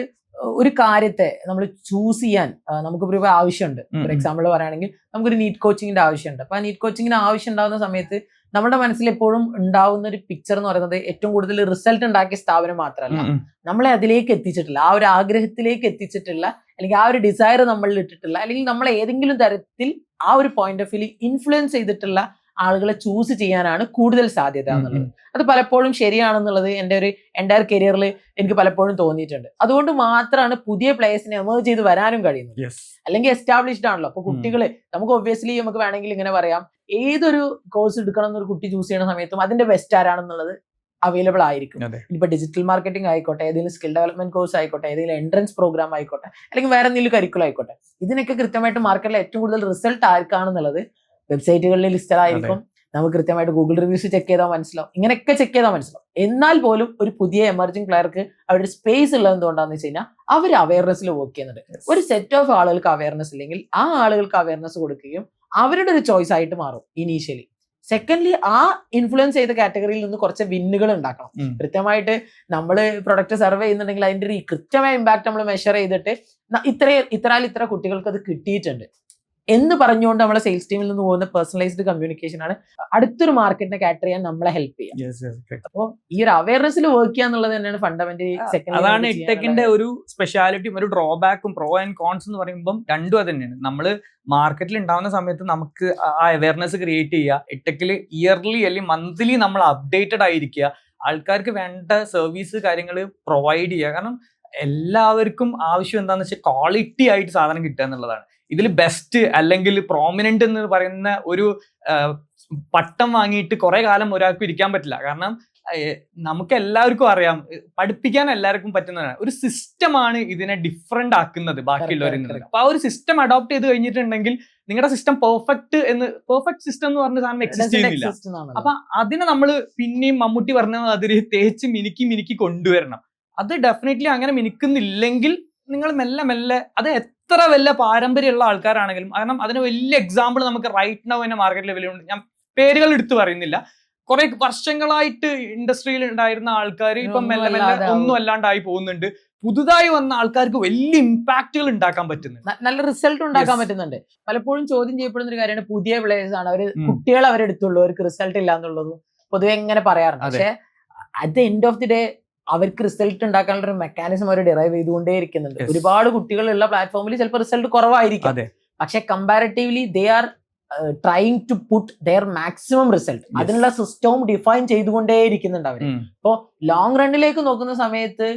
ഒരു കാര്യത്തെ നമ്മൾ ചൂസ് ചെയ്യാൻ നമുക്കിപ്പോൾ ഒരു ആവശ്യമുണ്ട്. ഫോർ എക്സാമ്പിൾ പറയുകയാണെങ്കിൽ നമുക്കൊരു നീറ്റ് കോച്ചിങ്ങിന്റെ ആവശ്യമുണ്ട്. അപ്പൊ ആ നീറ്റ് കോച്ചിങ്ങിന് ആവശ്യം ഉണ്ടാകുന്ന സമയത്ത് നമ്മുടെ മനസ്സിൽ എപ്പോഴും ഉണ്ടാവുന്ന ഒരു പിക്ചർ എന്ന് പറയുന്നത് ഏറ്റവും കൂടുതൽ റിസൾട്ട് ഉണ്ടാക്കിയ സ്ഥാപനം മാത്രമല്ല, നമ്മളെ അതിലേക്ക് എത്തിച്ചിട്ടില്ല, ആ ഒരു ആഗ്രഹത്തിലേക്ക് എത്തിച്ചിട്ടില്ല, അല്ലെങ്കിൽ ആ ഒരു ഡിസയർ നമ്മളിൽ ഇട്ടിട്ടില്ല, അല്ലെങ്കിൽ നമ്മളെ ഏതെങ്കിലും തരത്തിൽ ആ ഒരു പോയിന്റ് ഓഫ് വ്യൂ ഇൻഫ്ലുവൻസ് ചെയ്തിട്ടുള്ള ആളുകളെ ചൂസ് ചെയ്യാനാണ് കൂടുതൽ സാധ്യത എന്നുള്ളത്. അത് പലപ്പോഴും ശരിയാണെന്നുള്ളത് എൻ്റെ ഒരു എൻ്റയർ കരിയറിൽ എനിക്ക് പലപ്പോഴും തോന്നിയിട്ടുണ്ട്. അതുകൊണ്ട് മാത്രമാണ് പുതിയ പ്ലേയേഴ്സിനെ എമേർജ് ചെയ്ത് വരാനും കഴിയുന്നത്. അല്ലെങ്കിൽ എസ്റ്റാബ്ലിഷ്ഡ് ആണല്ലോ. അപ്പൊ കുട്ടികള് നമുക്ക് ഒബ്വിയസ്ലി നമുക്ക് വേണമെങ്കിൽ ഇങ്ങനെ പറയാം, ഏതൊരു കോഴ്സ് എടുക്കണം എന്നൊരു കുട്ടി ചൂസ് ചെയ്യുന്ന സമയത്തും അതിന്റെ ബെസ്റ്റ് ആരാണെന്നുള്ളത് അവൈലബിൾ ആയിരിക്കും. ഇപ്പൊ ഡിജിറ്റൽ മാർക്കറ്റിംഗ് ആയിക്കോട്ടെ, ഏതെങ്കിലും സ്കിൽ ഡെവലപ്മെന്റ് കോഴ്സ് ആയിക്കോട്ടെ, ഏതെങ്കിലും എൻട്രൻസ് പ്രോഗ്രാം ആയിക്കോട്ടെ, അല്ലെങ്കിൽ വേറെ എന്തെങ്കിലും കരിക്കുലം ആയിക്കോട്ടെ, ഇതിനൊക്കെ കൃത്യമായിട്ട് മാർക്കറ്റിൽ ഏറ്റവും കൂടുതൽ റിസൾട്ട് ആർക്കാണെന്നുള്ളത് വെബ്സൈറ്റുകളിൽ ലിസ്റ്റഡ് ആയിരിക്കും. നമുക്ക് കൃത്യമായിട്ട് ഗൂഗിൾ റിവ്യൂസ് ചെക്ക് ചെയ്താൽ മനസ്സിലാവും, ഇങ്ങനെയൊക്കെ ചെക്ക് ചെയ്താൽ മനസ്സിലാവും. എന്നാൽ പോലും ഒരു പുതിയ എമർജിംഗ് പ്ലെയർക്ക് അവരുടെ സ്പേസ് ഉള്ളത് എന്തുകൊണ്ടാന്ന് വെച്ച് കഴിഞ്ഞാൽ അവർ അവയർനെസ്സിൽ വർക്ക് ചെയ്യുന്നുണ്ട്. ഒരു സെറ്റ് ഓഫ് ആളുകൾക്ക് അവയർനെസ് ഇല്ലെങ്കിൽ ആ ആളുകൾക്ക് അവയർനെസ് കൊടുക്കുകയും അവരുടെ ഒരു ചോയ്സ് ആയിട്ട് മാറും ഇനീഷ്യലി. സെക്കൻഡ്ലി ആ ഇൻഫ്ലുവൻസ് ചെയ്ത കാറ്റഗറിയിൽ നിന്ന് കുറച്ച് വിന്നുകൾ ഉണ്ടാക്കണം. കൃത്യമായിട്ട് നമ്മൾ പ്രൊഡക്റ്റ് സർവേ ചെയ്യുന്നുണ്ടെങ്കിൽ അതിന്റെ ഒരു കൃത്യമായ ഇമ്പാക്ട് നമ്മൾ മെഷർ ചെയ്തിട്ട് ഇത്ര കുട്ടികൾക്ക് അത് കിട്ടിയിട്ടുണ്ട് എന്ന് പറഞ്ഞുകൊണ്ട് നമ്മളെ സെയിൽസ് ടീമിൽ നിന്ന് പോകുന്ന പേഴ്സണലൈസ്ഡ് കമ്മ്യൂണിക്കേഷൻ ആണ് അടുത്തൊരു മാർക്കറ്റിനെ കാറ്റർ ചെയ്യാൻ നമ്മളെ ഹെൽപ്പ് ചെയ്യാം. അപ്പോൾ ഈ ഒരു അവയർനെസ്സിൽ വർക്ക് ചെയ്യുക എന്നുള്ളത് തന്നെയാണ് ഫണ്ടമെന്റലി. അതാണ് എഡ്ടെക്കിന്റെ ഒരു സ്പെഷ്യാലിറ്റിയും ഒരു ഡ്രോബാക്കും പ്രോ ആൻഡ് കോൺസ് എന്ന് പറയുമ്പോൾ രണ്ടും അത് തന്നെയാണ്. നമ്മൾ മാർക്കറ്റിൽ ഉണ്ടാവുന്ന സമയത്ത് നമുക്ക് ആ അവയർനെസ് ക്രിയേറ്റ് ചെയ്യുക, എഡ്ടെക്കിൽ ഇയർലി അല്ലെങ്കിൽ മന്ത്ലി നമ്മൾ അപ്ഡേറ്റഡ് ആയിരിക്കുക, ആൾക്കാർക്ക് വേണ്ട സർവീസ് കാര്യങ്ങൾ പ്രൊവൈഡ് ചെയ്യുക. കാരണം എല്ലാവർക്കും ആവശ്യം എന്താണെന്ന് വെച്ചാൽ ക്വാളിറ്റി ആയിട്ട് സാധനം കിട്ടുക എന്നുള്ളതാണ്. ഇതിൽ ബെസ്റ്റ് അല്ലെങ്കിൽ പ്രോമിനന്റ് എന്ന് പറയുന്ന ഒരു പട്ടം വാങ്ങിയിട്ട് കുറെ കാലം ഒരാൾക്കും ഇരിക്കാൻ പറ്റില്ല. കാരണം നമുക്ക് എല്ലാവർക്കും അറിയാം, പഠിപ്പിക്കാൻ എല്ലാവർക്കും പറ്റുന്നതാണ്. ഒരു സിസ്റ്റമാണ് ഇതിനെ ഡിഫറെന്റ് ആക്കുന്നത് ബാക്കിയുള്ളവരിൽ നിന്ന്. അപ്പൊ ആ ഒരു സിസ്റ്റം അഡോപ്റ്റ് ചെയ്ത് കഴിഞ്ഞിട്ടുണ്ടെങ്കിൽ നിങ്ങളുടെ സിസ്റ്റം പെർഫെക്റ്റ് സിസ്റ്റം എന്ന് പറഞ്ഞ സാധനം എക്സിസ്റ്റ് ചെയ്യുന്നില്ല. അപ്പൊ അതിനെ നമ്മൾ പിന്നെയും മമ്മൂട്ടി പറഞ്ഞ അതിൽ തേച്ച് മിനുക്കി കൊണ്ടുവരണം. അത് ഡെഫിനറ്റ്ലി അങ്ങനെ മിനുക്കുന്നില്ലെങ്കിൽ നിങ്ങൾ മെല്ലെ അത് എത്ര വല്ല പാരമ്പര്യമുള്ള ആൾക്കാരാണെങ്കിലും, കാരണം അതിന് വലിയ എക്സാമ്പിൾ നമുക്ക് റൈറ്റ് നൗ തന്നെ മാർക്കറ്റ് ലെവലിലുണ്ട്. ഞാൻ പേരുകൾ എടുത്തു പറയുന്നില്ല. കുറെ വർഷങ്ങളായിട്ട് ഇൻഡസ്ട്രിയിൽ ഉണ്ടായിരുന്ന ആൾക്കാർ ഇപ്പം മെല്ലെ ഒന്നും അല്ലാണ്ടായി പോകുന്നുണ്ട്. പുതുതായി വന്ന ആൾക്കാർക്ക് വലിയ ഇമ്പാക്റ്റുകൾ ഉണ്ടാക്കാൻ പറ്റുന്നുണ്ട്, നല്ല റിസൾട്ട് ഉണ്ടാക്കാൻ പറ്റുന്നുണ്ട്. പലപ്പോഴും ചോദ്യം ചെയ്യപ്പെടുന്ന ഒരു കാര്യമാണ് പുതിയ പ്ലേയേഴ്സ് ആണ് അവര്, കുട്ടികൾ അവരെടുത്തുള്ളൂ, അവർക്ക് റിസൾട്ട് ഇല്ല എന്നുള്ളതും പൊതുവെ എങ്ങനെ പറയാറുണ്ട്. പക്ഷെ at the end of the day അവർക്ക് റിസൾട്ട് ഉണ്ടാക്കാനുള്ള ഒരു മെക്കാനിസം അവർ ഡിറൈവ് ചെയ്തുകൊണ്ടേ ഇരിക്കുന്നുണ്ട്. ഒരുപാട് കുട്ടികളുള്ള പ്ലാറ്റ്ഫോമിൽ ചിലപ്പോൾ റിസൾട്ട് കുറവായിരിക്കും, പക്ഷെ comparatively they are trying to put their maximum result. അതിനുള്ള സിസ്റ്റവും ഡിഫൈൻ ചെയ്തുകൊണ്ടേ ഇരിക്കുന്നുണ്ട് അവർ. ഇപ്പോ ലോങ് റണ്ണിലേക്ക് നോക്കുന്ന സമയത്ത്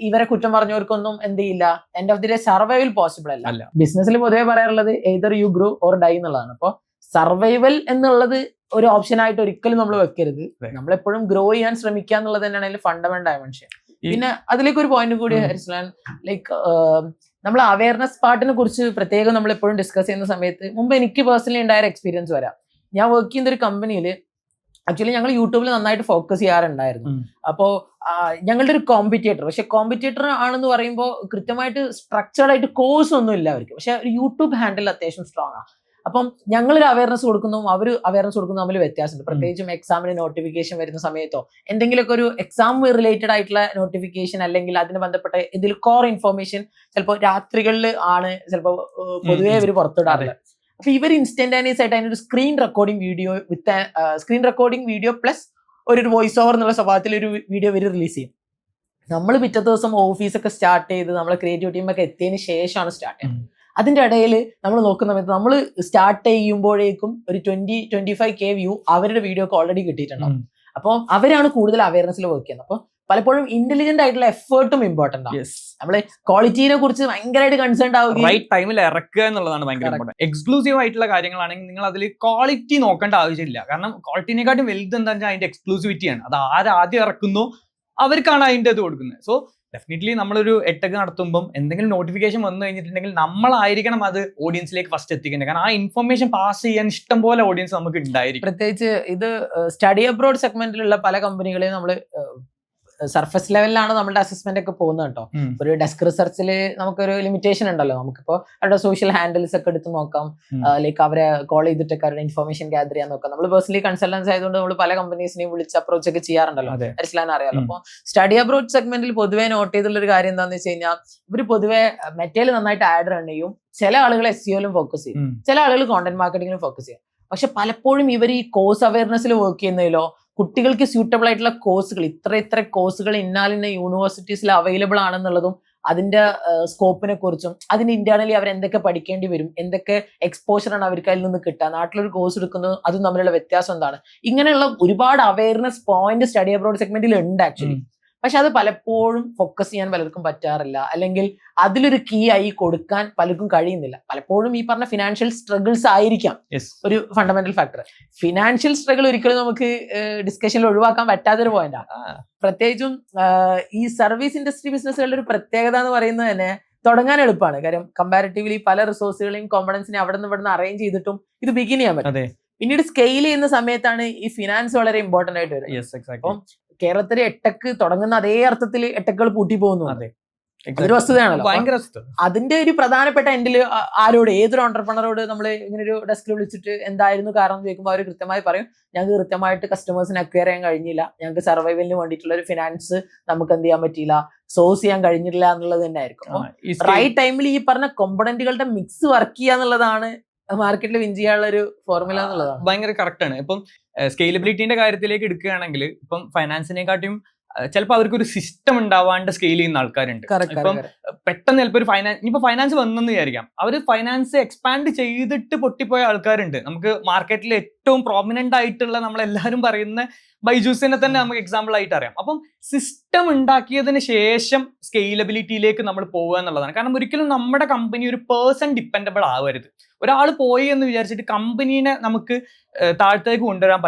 ഇവരെ കുറ്റം പറഞ്ഞവർക്കൊന്നും എന്ത് ചെയ്യില്ല, end of the day survival possible അല്ല. ബിസിനസ്സിൽ പൊതുവെ പറയാറുള്ളത് either you grow or die എന്നുള്ളതാണ്. അപ്പോൾ സർവൈവൽ എന്നുള്ളത് ഒരു ഓപ്ഷൻ ആയിട്ട് ഒരിക്കലും നമ്മൾ വെക്കരുത്. നമ്മളെപ്പോഴും ഗ്രോ ചെയ്യാൻ ശ്രമിക്കുക എന്നുള്ളത് തന്നെയാണ് അതിൽ ഫണ്ടമെന്റൽ ഡയമെൻഷൻ. പിന്നെ അതിലേക്ക് ഒരു പോയിന്റ് കൂടി ഹരിസ്ലാൻ, ലൈക്ക് നമ്മൾ അവയർനെസ് പാർട്ടിനെ കുറിച്ച് പ്രത്യേകം നമ്മൾ എപ്പോഴും ഡിസ്കസ് ചെയ്യുന്ന സമയത്ത് മുമ്പ് എനിക്ക് പേഴ്സണലി ഉണ്ടായ എക്സ്പീരിയൻസ് വരാം. ഞാൻ വർക്ക് ചെയ്യുന്ന ഒരു കമ്പനിയിൽ ആക്ച്വലി ഞങ്ങൾ യൂട്യൂബിൽ നന്നായിട്ട് ഫോക്കസ് ചെയ്യാറുണ്ടായിരുന്നു. അപ്പോൾ ഞങ്ങളുടെ ഒരു കോമ്പറ്റേറ്റർ, പക്ഷെ കോമ്പറ്റേറ്റർ ആണെന്ന് പറയുമ്പോൾ കൃത്യമായിട്ട് സ്ട്രക്ചേർഡ് ആയിട്ട് കോഴ്സ് ഒന്നും ഇല്ല അവർക്ക്, പക്ഷെ ഒരു യൂട്യൂബ് ഹാൻഡിൽ അത്യാവശ്യം സ്ട്രോങ് ആണ്. അപ്പം ഞങ്ങളൊരു അവയർനെസ് കൊടുക്കുന്നു, അവർ അവയർനെസ് കൊടുക്കുന്നു, തമ്മിൽ വ്യത്യാസമുണ്ട്. പ്രത്യേകിച്ചും എക്സാമിന് നോട്ടിഫിക്കേഷൻ വരുന്ന സമയത്തോ എന്തെങ്കിലുമൊക്കെ ഒരു എക്സാം റിലേറ്റഡ് ആയിട്ടുള്ള നോട്ടിഫിക്കേഷൻ അല്ലെങ്കിൽ അതിന് ബന്ധപ്പെട്ട എന്തെങ്കിലും കോർ ഇൻഫോർമേഷൻ ചിലപ്പോൾ രാത്രികളിൽ ആണ് ചിലപ്പോൾ പൊതുവേ ഇവർ പുറത്തുവിടാറുള്ളത്. അപ്പൊ ഇവർ ഇൻസ്റ്റന്റാനിയസ് ആയിട്ട് അതിനൊരു സ്ക്രീൻ റെക്കോർഡിംഗ് വീഡിയോ പ്ലസ് ഒരു വോയിസ് ഓവർ എന്നുള്ള സ്വഭാവത്തിൽ ഒരു വീഡിയോ ഇവർ റിലീസ് ചെയ്യും. നമ്മൾ പിറ്റേ ദിവസം ഓഫീസൊക്കെ സ്റ്റാർട്ട് ചെയ്ത് നമ്മളെ ക്രിയേറ്റീവ് ടീമൊക്കെ എത്തിയതിന് ശേഷമാണ് സ്റ്റാർട്ട് ചെയ്യുന്നത്. അതിന്റെ ഇടയിൽ നമ്മൾ നോക്കുന്ന സമയത്ത് നമ്മൾ സ്റ്റാർട്ട് ചെയ്യുമ്പോഴേക്കും ഒരു 20-25K വ്യൂ അവരുടെ വീഡിയോക്ക് ഓൾറെഡി കിട്ടിയിട്ടുണ്ടാവും. അപ്പോൾ അവരാണ് കൂടുതൽ അവയർനെസ്സിൽ വർക്ക് ചെയ്യുന്നത്. അപ്പോൾ പലപ്പോഴും ഇന്റലിജന്റ് ആയിട്ടുള്ള എഫേർട്ടും ഇമ്പോർട്ടന്റ് ആണ്. നമ്മള് ക്വാളിറ്റിനെ കുറിച്ച് ഭയങ്കരമായിട്ട് കൺസേൺ ആവുക, റൈറ്റ് ടൈമിൽ ഇറക്കുക എന്നുള്ളതാണ് ഭയങ്കര ഇമ്പോർട്ടന്റ്. എക്സ്ക്ലൂസീവ് ആയിട്ടുള്ള കാര്യങ്ങളാണെങ്കിൽ നിങ്ങൾ അതിൽ ക്വാളിറ്റി നോക്കേണ്ട ആവശ്യമില്ല. കാരണം ക്വാളിറ്റിനെക്കാട്ടും വലുത് എന്താ വെച്ചാൽ അതിന്റെ എക്സ്ക്ലൂസിവിറ്റിയാണ്. അത് ആദ്യം ഇറക്കുന്നു അവർക്കാണ് അതിന്റെ ഇത് കൊടുക്കുന്നത്. സോ ഡെഫിനറ്റ്ലി നമ്മളൊരു എട്ടൊക്കെ നടത്തുമ്പോൾ എന്തെങ്കിലും നോട്ടിഫിക്കേഷൻ വന്നു കഴിഞ്ഞിട്ടുണ്ടെങ്കിൽ നമ്മളായിരിക്കണം അത് ഓഡിയൻസിലേക്ക് ഫസ്റ്റ് എത്തിക്കേണ്ടത്. കാരണം ആ ഇൻഫർമേഷൻ പാസ് ചെയ്യാൻ ഇഷ്ടം പോലെ ഓഡിയൻസ് നമുക്ക് ഉണ്ടായിരിക്കും. പ്രത്യേകിച്ച് ഇത് സ്റ്റഡി അബ്രോഡ് സെഗ്മെന്റിലുള്ള പല കമ്പനികളെയും നമ്മൾ സർഫസ് ലെവലിലാണ് നമ്മുടെ അസസ്മെന്റ് ഒക്കെ പോകുന്നത് കേട്ടോ. ഒരു ഡെസ്ക് റിസർച്ചിൽ നമുക്കൊരു ലിമിറ്റേഷൻ ഉണ്ടല്ലോ. നമുക്കിപ്പോ അവരുടെ സോഷ്യൽ ഹാൻഡിൽസ് ഒക്കെ എടുത്ത് നോക്കാം, ലൈക്ക് അവരെ കോൾ ചെയ്തിട്ടൊക്കെ അവരുടെ ഇൻഫർമേഷൻ ഗ്യാദർ ചെയ്യാൻ നോക്കാം. നമ്മൾ പേഴ്സണലി കൺസൾട്ടൻസ് ആയതുകൊണ്ട് നമ്മൾ പല കമ്പനീസിനെയും വിളിച്ച് അപ്രോച്ച് ഒക്കെ ചെയ്യാറുണ്ടല്ലോ, അരിസ്ലാൻ അറിയാലോ. അപ്പോൾ സ്റ്റഡി അബ്രോഡ് സെഗ്മെന്റിൽ പൊതുവെ നോട്ട് ചെയ്തുള്ള ഒരു കാര്യം എന്താണെന്ന് വെച്ച് കഴിഞ്ഞാൽ ഇവർ പൊതുവെ മെറ്റേൽ നന്നായിട്ട് ആഡ് റൺ ചെയ്യും. ചില ആളുകൾ SEO ഫോക്കസ് ചെയ്യും, ചില ആളുകൾ കോണ്ടന്റ് മാർക്കറ്റിംഗിലും ഫോക്കസ് ചെയ്യും. പക്ഷെ പലപ്പോഴും ഇവർ ഈ കോഴ്സ് അവയർനെസ്സിൽ വർക്ക് ചെയ്യുന്നതിലോ കുട്ടികൾക്ക് സ്യൂട്ടബിൾ ആയിട്ടുള്ള കോഴ്സുകൾ ഇത്ര കോഴ്സുകൾ ഇന്നാലിന്ന യൂണിവേഴ്സിറ്റീസിൽ അവൈലബിൾ ആണെന്നുള്ളതും അതിന്റെ സ്കോപ്പിനെ കുറിച്ചും അതിന് ഇന്റേണലി അവർ എന്തൊക്കെ പഠിക്കേണ്ടി വരും, എന്തൊക്കെ എക്സ്പോഷറാണ് അവർക്ക് അതിൽ നിന്ന് കിട്ടുക, നാട്ടിലൊരു കോഴ്സ് എടുക്കുന്നത് അതും തമ്മിലുള്ള വ്യത്യാസം എന്താണ്, ഇങ്ങനെയുള്ള ഒരുപാട് അവയർനെസ് പോയിന്റ് സ്റ്റഡി അബ്രോഡ് സെഗ്മെന്റിൽ ഉണ്ട് ആക്ച്വലി. പക്ഷെ അത് പലപ്പോഴും ഫോക്കസ് ചെയ്യാൻ പലർക്കും പറ്റാറില്ല, അല്ലെങ്കിൽ അതിലൊരു കീ ആയി കൊടുക്കാൻ പലർക്കും കഴിയുന്നില്ല. പലപ്പോഴും ഈ പറഞ്ഞ ഫിനാൻഷ്യൽ സ്ട്രഗിൾസ് ആയിരിക്കാം ഒരു ഫണ്ടമെന്റൽ ഫാക്ടർ. ഫിനാൻഷ്യൽ സ്ട്രഗിൾ ഒരിക്കലും നമുക്ക് ഡിസ്കഷനിൽ ഒഴിവാക്കാൻ പറ്റാത്തൊരു പോയിന്റാണ്. പ്രത്യേകിച്ചും ഈ സർവീസ് ഇൻഡസ്ട്രി ബിസിനസ്സുകളുടെ ഒരു പ്രത്യേകത എന്ന് പറയുന്നത് തന്നെ തുടങ്ങാൻ എളുപ്പമാണ്. കാര്യം കമ്പാരിറ്റീവ്ലി പല റിസോഴ്സുകളെയും കോമ്പണൻസിനെ അവിടെ നിന്ന് അറേഞ്ച് ചെയ്തിട്ടും ഇത് ബിഗിൻ ചെയ്യാൻ പറ്റും. പിന്നീട് സ്കെയിൽ ചെയ്യുന്ന സമയത്താണ് ഈ ഫിനാൻസ് വളരെ ഇമ്പോർട്ടന്റ് ആയിട്ട് വരും. അപ്പം കേരളത്തിലെ എട്ടക്ക് തുടങ്ങുന്ന അതേ അർത്ഥത്തിൽ എട്ടക്കുകൾ പൂട്ടി പോകുന്നു. അതൊരു വസ്തുതയാണല്ലോ. ഭയങ്കര അതിന്റെ ഒരു പ്രധാനപ്പെട്ട എൻഡിൽ ആരോട്, ഏതൊരു ഓണ്ടർപ്രണറോട് നമ്മൾ ഇങ്ങനെ ഒരു ഡെസ്കിൽ വിളിച്ചിട്ട് എന്തായിരുന്നു കാരണം എന്ന് ചോദിക്കുമ്പോൾ അവർ കൃത്യമായി പറയും, ഞങ്ങൾക്ക് കൃത്യമായിട്ട് കസ്റ്റമേഴ്സിനെ അക്വയർ ചെയ്യാൻ കഴിഞ്ഞില്ല, ഞങ്ങൾക്ക് സർവൈവലിന് വേണ്ടിയിട്ടുള്ള ഒരു ഫിനാൻസ് നമുക്ക് എന്ത് ചെയ്യാൻ പറ്റിയില്ല, സോഴ്സ് ചെയ്യാൻ കഴിഞ്ഞിട്ടില്ല എന്നുള്ളത് തന്നെ ആയിരിക്കും. റൈറ്റ് ടൈമിൽ ഈ പറഞ്ഞ കോമ്പണന്റുകളുടെ മിക്സ് വർക്ക് ചെയ്യുക എന്നുള്ളതാണ് മാർക്കറ്റിൽ വിൻ ചെയ്യാനുള്ള ഒരു ഫോർമുല എന്നുള്ളതാണ്. ഭയങ്കര കറക്റ്റ് ആണ്. ഇപ്പം സ്കെയിലബിലിറ്റിന്റെ കാര്യത്തിലേക്ക് എടുക്കുകയാണെങ്കിൽ ഇപ്പം ഫൈനാൻസിനെക്കാട്ടിയും ചിലപ്പോൾ അവർക്ക് ഒരു സിസ്റ്റം ഉണ്ടാവാണ്ട് സ്കെയിൽ ചെയ്യുന്ന ആൾക്കാരുണ്ട്. ഇപ്പം പെട്ടെന്ന് ചിലപ്പോൾ ഒരു ഫൈനാൻസ് വന്നെന്ന് വിചാരിക്കാം, അവർ ഫൈനാൻസ് എക്സ്പാൻഡ് ചെയ്തിട്ട് പൊട്ടിപ്പോയ ആൾക്കാരുണ്ട്. നമുക്ക് മാർക്കറ്റിൽ ഏറ്റവും പ്രോമിനന്റ് ആയിട്ടുള്ള നമ്മളെല്ലാവരും പറയുന്ന ബൈജൂസിനെ തന്നെ നമുക്ക് എക്സാമ്പിൾ ആയിട്ട് അറിയാം. അപ്പം സിസ്റ്റം ഉണ്ടാക്കിയതിന് ശേഷം സ്കെയിലബിലിറ്റിയിലേക്ക് നമ്മൾ പോകുക എന്നുള്ളതാണ്. കാരണം ഒരിക്കലും നമ്മുടെ കമ്പനി ഒരു പേഴ്സൺ ഡിപ്പെൻഡബിൾ ആവരുത്. ഒരാൾ പോയി എന്ന് വിചാരിച്ചിട്ട് കമ്പനീനെ നമുക്ക് താഴത്തേക്ക് കൊണ്ടുവരാൻ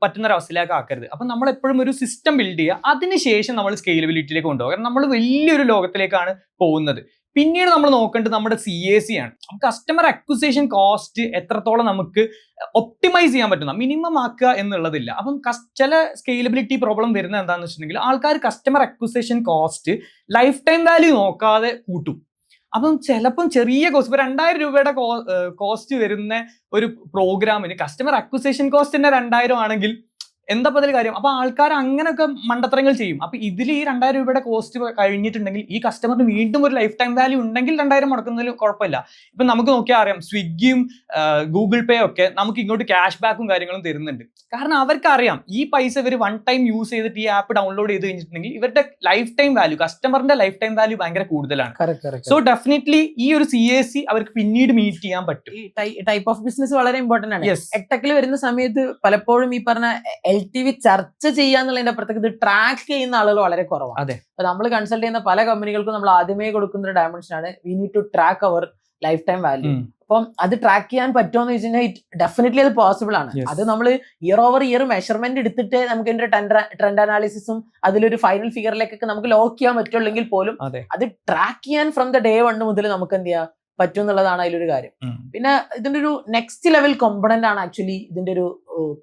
പറ്റുന്ന ഒരു അവസ്ഥയിലേക്ക് ആക്കരുത്. അപ്പം നമ്മൾ എപ്പോഴും ഒരു സിസ്റ്റം ബിൽഡ് ചെയ്യുക, അതിനുശേഷം നമ്മൾ സ്കെയിലബിലിറ്റിയിലേക്ക് കൊണ്ടുപോകുക. കാരണം നമ്മൾ വലിയൊരു ലോകത്തിലേക്കാണ് പോകുന്നത്. പിന്നീട് നമ്മൾ നോക്കേണ്ടത് നമ്മുടെ CAC ആണ്. കസ്റ്റമർ അക്വിസിഷൻ കോസ്റ്റ് എത്രത്തോളം നമുക്ക് ഒപ്റ്റിമൈസ് ചെയ്യാൻ പറ്റുന്ന മിനിമം ആക്കുക എന്നുള്ളതില്ല. അപ്പം ചില സ്കെയിലബിലിറ്റി പ്രോബ്ലം വരുന്നത് എന്താണെന്ന് വെച്ചിട്ടുണ്ടെങ്കിൽ ആൾക്കാർ customer acquisition cost life time value നോക്കാതെ കൂട്ടും. അപ്പം ചിലപ്പം ചെറിയ കോസ്റ്റ്, ഇപ്പൊ 2000 രൂപയുടെ കോസ്റ്റ് വരുന്ന ഒരു പ്രോഗ്രാമിന് കസ്റ്റമർ അക്വിസിഷൻ കോസ്റ്റ് തന്നെ 2000 ആണെങ്കിൽ എന്താ അതിൽ കാര്യം? അപ്പൊ ആൾക്കാർ അങ്ങനെയൊക്കെ മണ്ടത്തരങ്ങൾ ചെയ്യും. അപ്പൊ ഇതിൽ ഈ 2000 രൂപയുടെ കോസ്റ്റ് കഴിഞ്ഞിട്ടുണ്ടെങ്കിൽ ഈ കസ്റ്റമറിന് വീണ്ടും ഒരു ലൈഫ് ടൈം വാല്യൂ ഉണ്ടെങ്കിൽ 2000 മുടക്കുന്നതിൽ കുഴപ്പമില്ല. ഇപ്പൊ നമുക്ക് നോക്കിയാൽ അറിയാം, സ്വിഗ്ഗിയും ഗൂഗിൾ പേ ഒക്കെ നമുക്ക് ഇങ്ങോട്ട് ക്യാഷ് ബാക്കും കാര്യങ്ങളും തരുന്നുണ്ട്. കാരണം അവർക്കറിയാം ഈ പൈസ ഇവർ വൺ ടൈം യൂസ് ചെയ്തിട്ട് ഈ ആപ്പ് ഡൗൺലോഡ് ചെയ്ത് കഴിഞ്ഞിട്ടുണ്ടെങ്കിൽ ഇവരുടെ ലൈഫ് ടൈം വാല്യൂ, കസ്റ്റമറിന്റെ ലൈഫ് ടൈം വാല്യൂ ഭയങ്കര കൂടുതലാണ്. സോ ഡെഫിനറ്റ്ലി ഈ ഒരു CAC അവർക്ക് പിന്നീട് മീറ്റ് ചെയ്യാൻ പറ്റും. ടൈപ്പ് ഓഫ് ബിസിനസ് വളരെ ഇമ്പോർട്ടന്റ് ആണ്. എക്ടെക്കിൽ വരുന്ന സമയത്ത് പലപ്പോഴും ഈ പറഞ്ഞ LTV ചർച്ച ചെയ്യാന്നുള്ളതിന്റെ അപ്പുറത്തേക്ക് ഇത് ട്രാക്ക് ചെയ്യുന്ന ആളുകൾ വളരെ കുറവാണ്. അപ്പൊ നമ്മൾ കൺസൾട്ട് ചെയ്യുന്ന പല കമ്പനികൾക്കും നമ്മൾ ആദ്യമേ കൊടുക്കുന്ന ഒരു ഡയമെൻഷൻ ആണ് we need to track our life time value. അപ്പം അത് ട്രാക്ക് ചെയ്യാൻ പറ്റുമോ എന്ന് വെച്ച് കഴിഞ്ഞാൽ ഡെഫിനറ്റ്ലി അത് പോസിബിൾ ആണ്. അത് നമ്മൾ ഇയർ ഓവർ ഇയർ മെഷർമെന്റ് എടുത്തിട്ട് നമുക്ക് ഇതിന്റെ ട്രെൻഡ് അനാലിസിസും അതിലൊരു ഫൈനൽ ഫിഗറിലേക്കൊക്കെ നമുക്ക് ലോക്ക് ചെയ്യാൻ പറ്റുള്ളെങ്കിൽ പോലും അത് ട്രാക്ക് ചെയ്യാൻ ഫ്രം ദ ഡേ 1 മുതൽ നമുക്ക് എന്ത് ചെയ്യാം പറ്റും എന്നുള്ളതാണ് അതിലൊരു കാര്യം. പിന്നെ ഇതിന്റെ ഒരു നെക്സ്റ്റ് ലെവൽ കോമ്പണന്റ് ആണ് ആക്ച്വലി ഇതിന്റെ ഒരു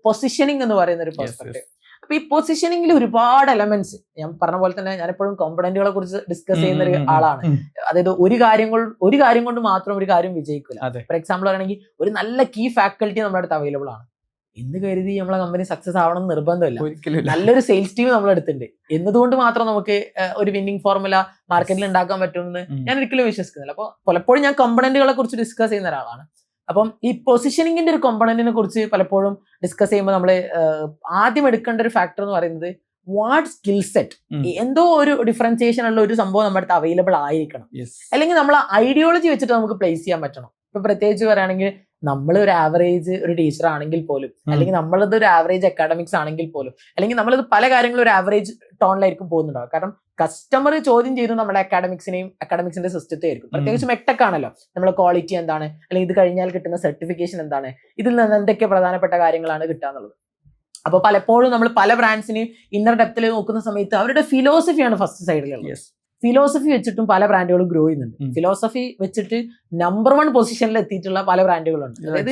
പൊസിഷനിങ് എന്ന് പറയുന്ന ഒരു പെർസ്പെക്ടീവ്. അപ്പൊ ഈ പൊസിഷനിങ്ങിൽ ഒരുപാട് എലമെന്റ്സ്, ഞാൻ പറഞ്ഞ പോലെ തന്നെ ഞാൻ എപ്പോഴും കോമ്പണന്റുകളെ കുറിച്ച് ഡിസ്കസ് ചെയ്യുന്ന ഒരു ആളാണ്. അതായത് ഒരു കാര്യം കൊണ്ട് മാത്രം ഒരു കാര്യം വിജയിക്കില്ല. ഫോർ എക്സാമ്പിൾ പറയുകയാണെങ്കിൽ ഒരു നല്ല കീ ഫാക്കൽറ്റി നമ്മുടെ അടുത്ത് അവൈലബിൾ ആണ് എന്ന് കരുതി നമ്മളെ കമ്പനി സക്സസ് ആവണം എന്ന് നിർബന്ധമില്ല. നല്ലൊരു സെയിൽസ് ടീം നമ്മളെ അടുത്തുണ്ട് എന്നതുകൊണ്ട് മാത്രം നമുക്ക് ഒരു വിന്നിംഗ് ഫോർമുല മാർക്കറ്റിൽ ഉണ്ടാക്കാൻ പറ്റുമെന്ന് ഞാൻ ഒരിക്കലും വിശ്വസിക്കുന്നില്ല. അപ്പോൾ പലപ്പോഴും ഞാൻ കോമ്പണന്റുകളെ കുറിച്ച് ഡിസ്കസ് ചെയ്യുന്ന ഒരാളാണ്. അപ്പം ഈ പൊസിഷനിങ്ങിന്റെ ഒരു കോമ്പണന്റിനെ കുറിച്ച് പലപ്പോഴും ഡിസ്കസ് ചെയ്യുമ്പോൾ നമ്മൾ ആദ്യം എടുക്കേണ്ട ഒരു ഫാക്ടർ എന്ന് പറയുന്നത് വാട്ട് സ്കിൽ സെറ്റ്, എന്തോ ഒരു ഡിഫറൻസിയേഷൻ ഉള്ള ഒരു സംഭവം നമ്മുടെ അടുത്ത് അവൈലബിൾ ആയിരിക്കണം. അല്ലെങ്കിൽ നമ്മൾ ഐഡിയോളജി വെച്ചിട്ട് നമുക്ക് പ്ലേസ് ചെയ്യാൻ പറ്റണം. ഇപ്പൊ പ്രത്യേകിച്ച് പറയുകയാണെങ്കിൽ നമ്മൾ ഒരു ആവറേജ് ഒരു ടീച്ചർ ആണെങ്കിൽ പോലും, അല്ലെങ്കിൽ നമ്മളത് ഒരു ആവറേജ് അക്കാഡമിക്സ് ആണെങ്കിൽ പോലും, അല്ലെങ്കിൽ നമ്മളത് പല കാര്യങ്ങളും ഒരു ആവറേജ് ടോണിലായിരിക്കും പോകുന്നുണ്ടാവും. കാരണം കസ്റ്റമർ ചോദ്യം ചെയ്തു നമ്മുടെ അക്കാഡമിക്സിന്റെ സിസ്റ്റത്തെ ആയിരിക്കും. പ്രത്യേകിച്ച് മെക്ടെക് ആണല്ലോ, നമ്മളെ ക്വാളിറ്റി എന്താണ്, അല്ലെങ്കിൽ ഇത് കഴിഞ്ഞാൽ കിട്ടുന്ന സർട്ടിഫിക്കേഷൻ എന്താണ്, ഇതിൽ നിന്ന് എന്തൊക്കെ പ്രധാനപ്പെട്ട കാര്യങ്ങളാണ് കിട്ടുക എന്നുള്ളത്. അപ്പൊ പലപ്പോഴും നമ്മൾ പല ബ്രാൻഡ്സിന് ഇന്നർ ഡെപ്തിൽ നോക്കുന്ന സമയത്ത് അവരുടെ ഫിലോസഫിയാണ് ഫസ്റ്റ് സൈഡിലുള്ളത്. ഫിലോസഫി വെച്ചിട്ടും പല ബ്രാൻഡുകളും ഗ്രോ ചെയ്യുന്നുണ്ട്. ഫിലോസഫി വെച്ചിട്ട് നമ്പർ 1 പൊസിഷനിൽ എത്തിയിട്ടുള്ള പല ബ്രാൻഡുകളുണ്ട്. അതായത്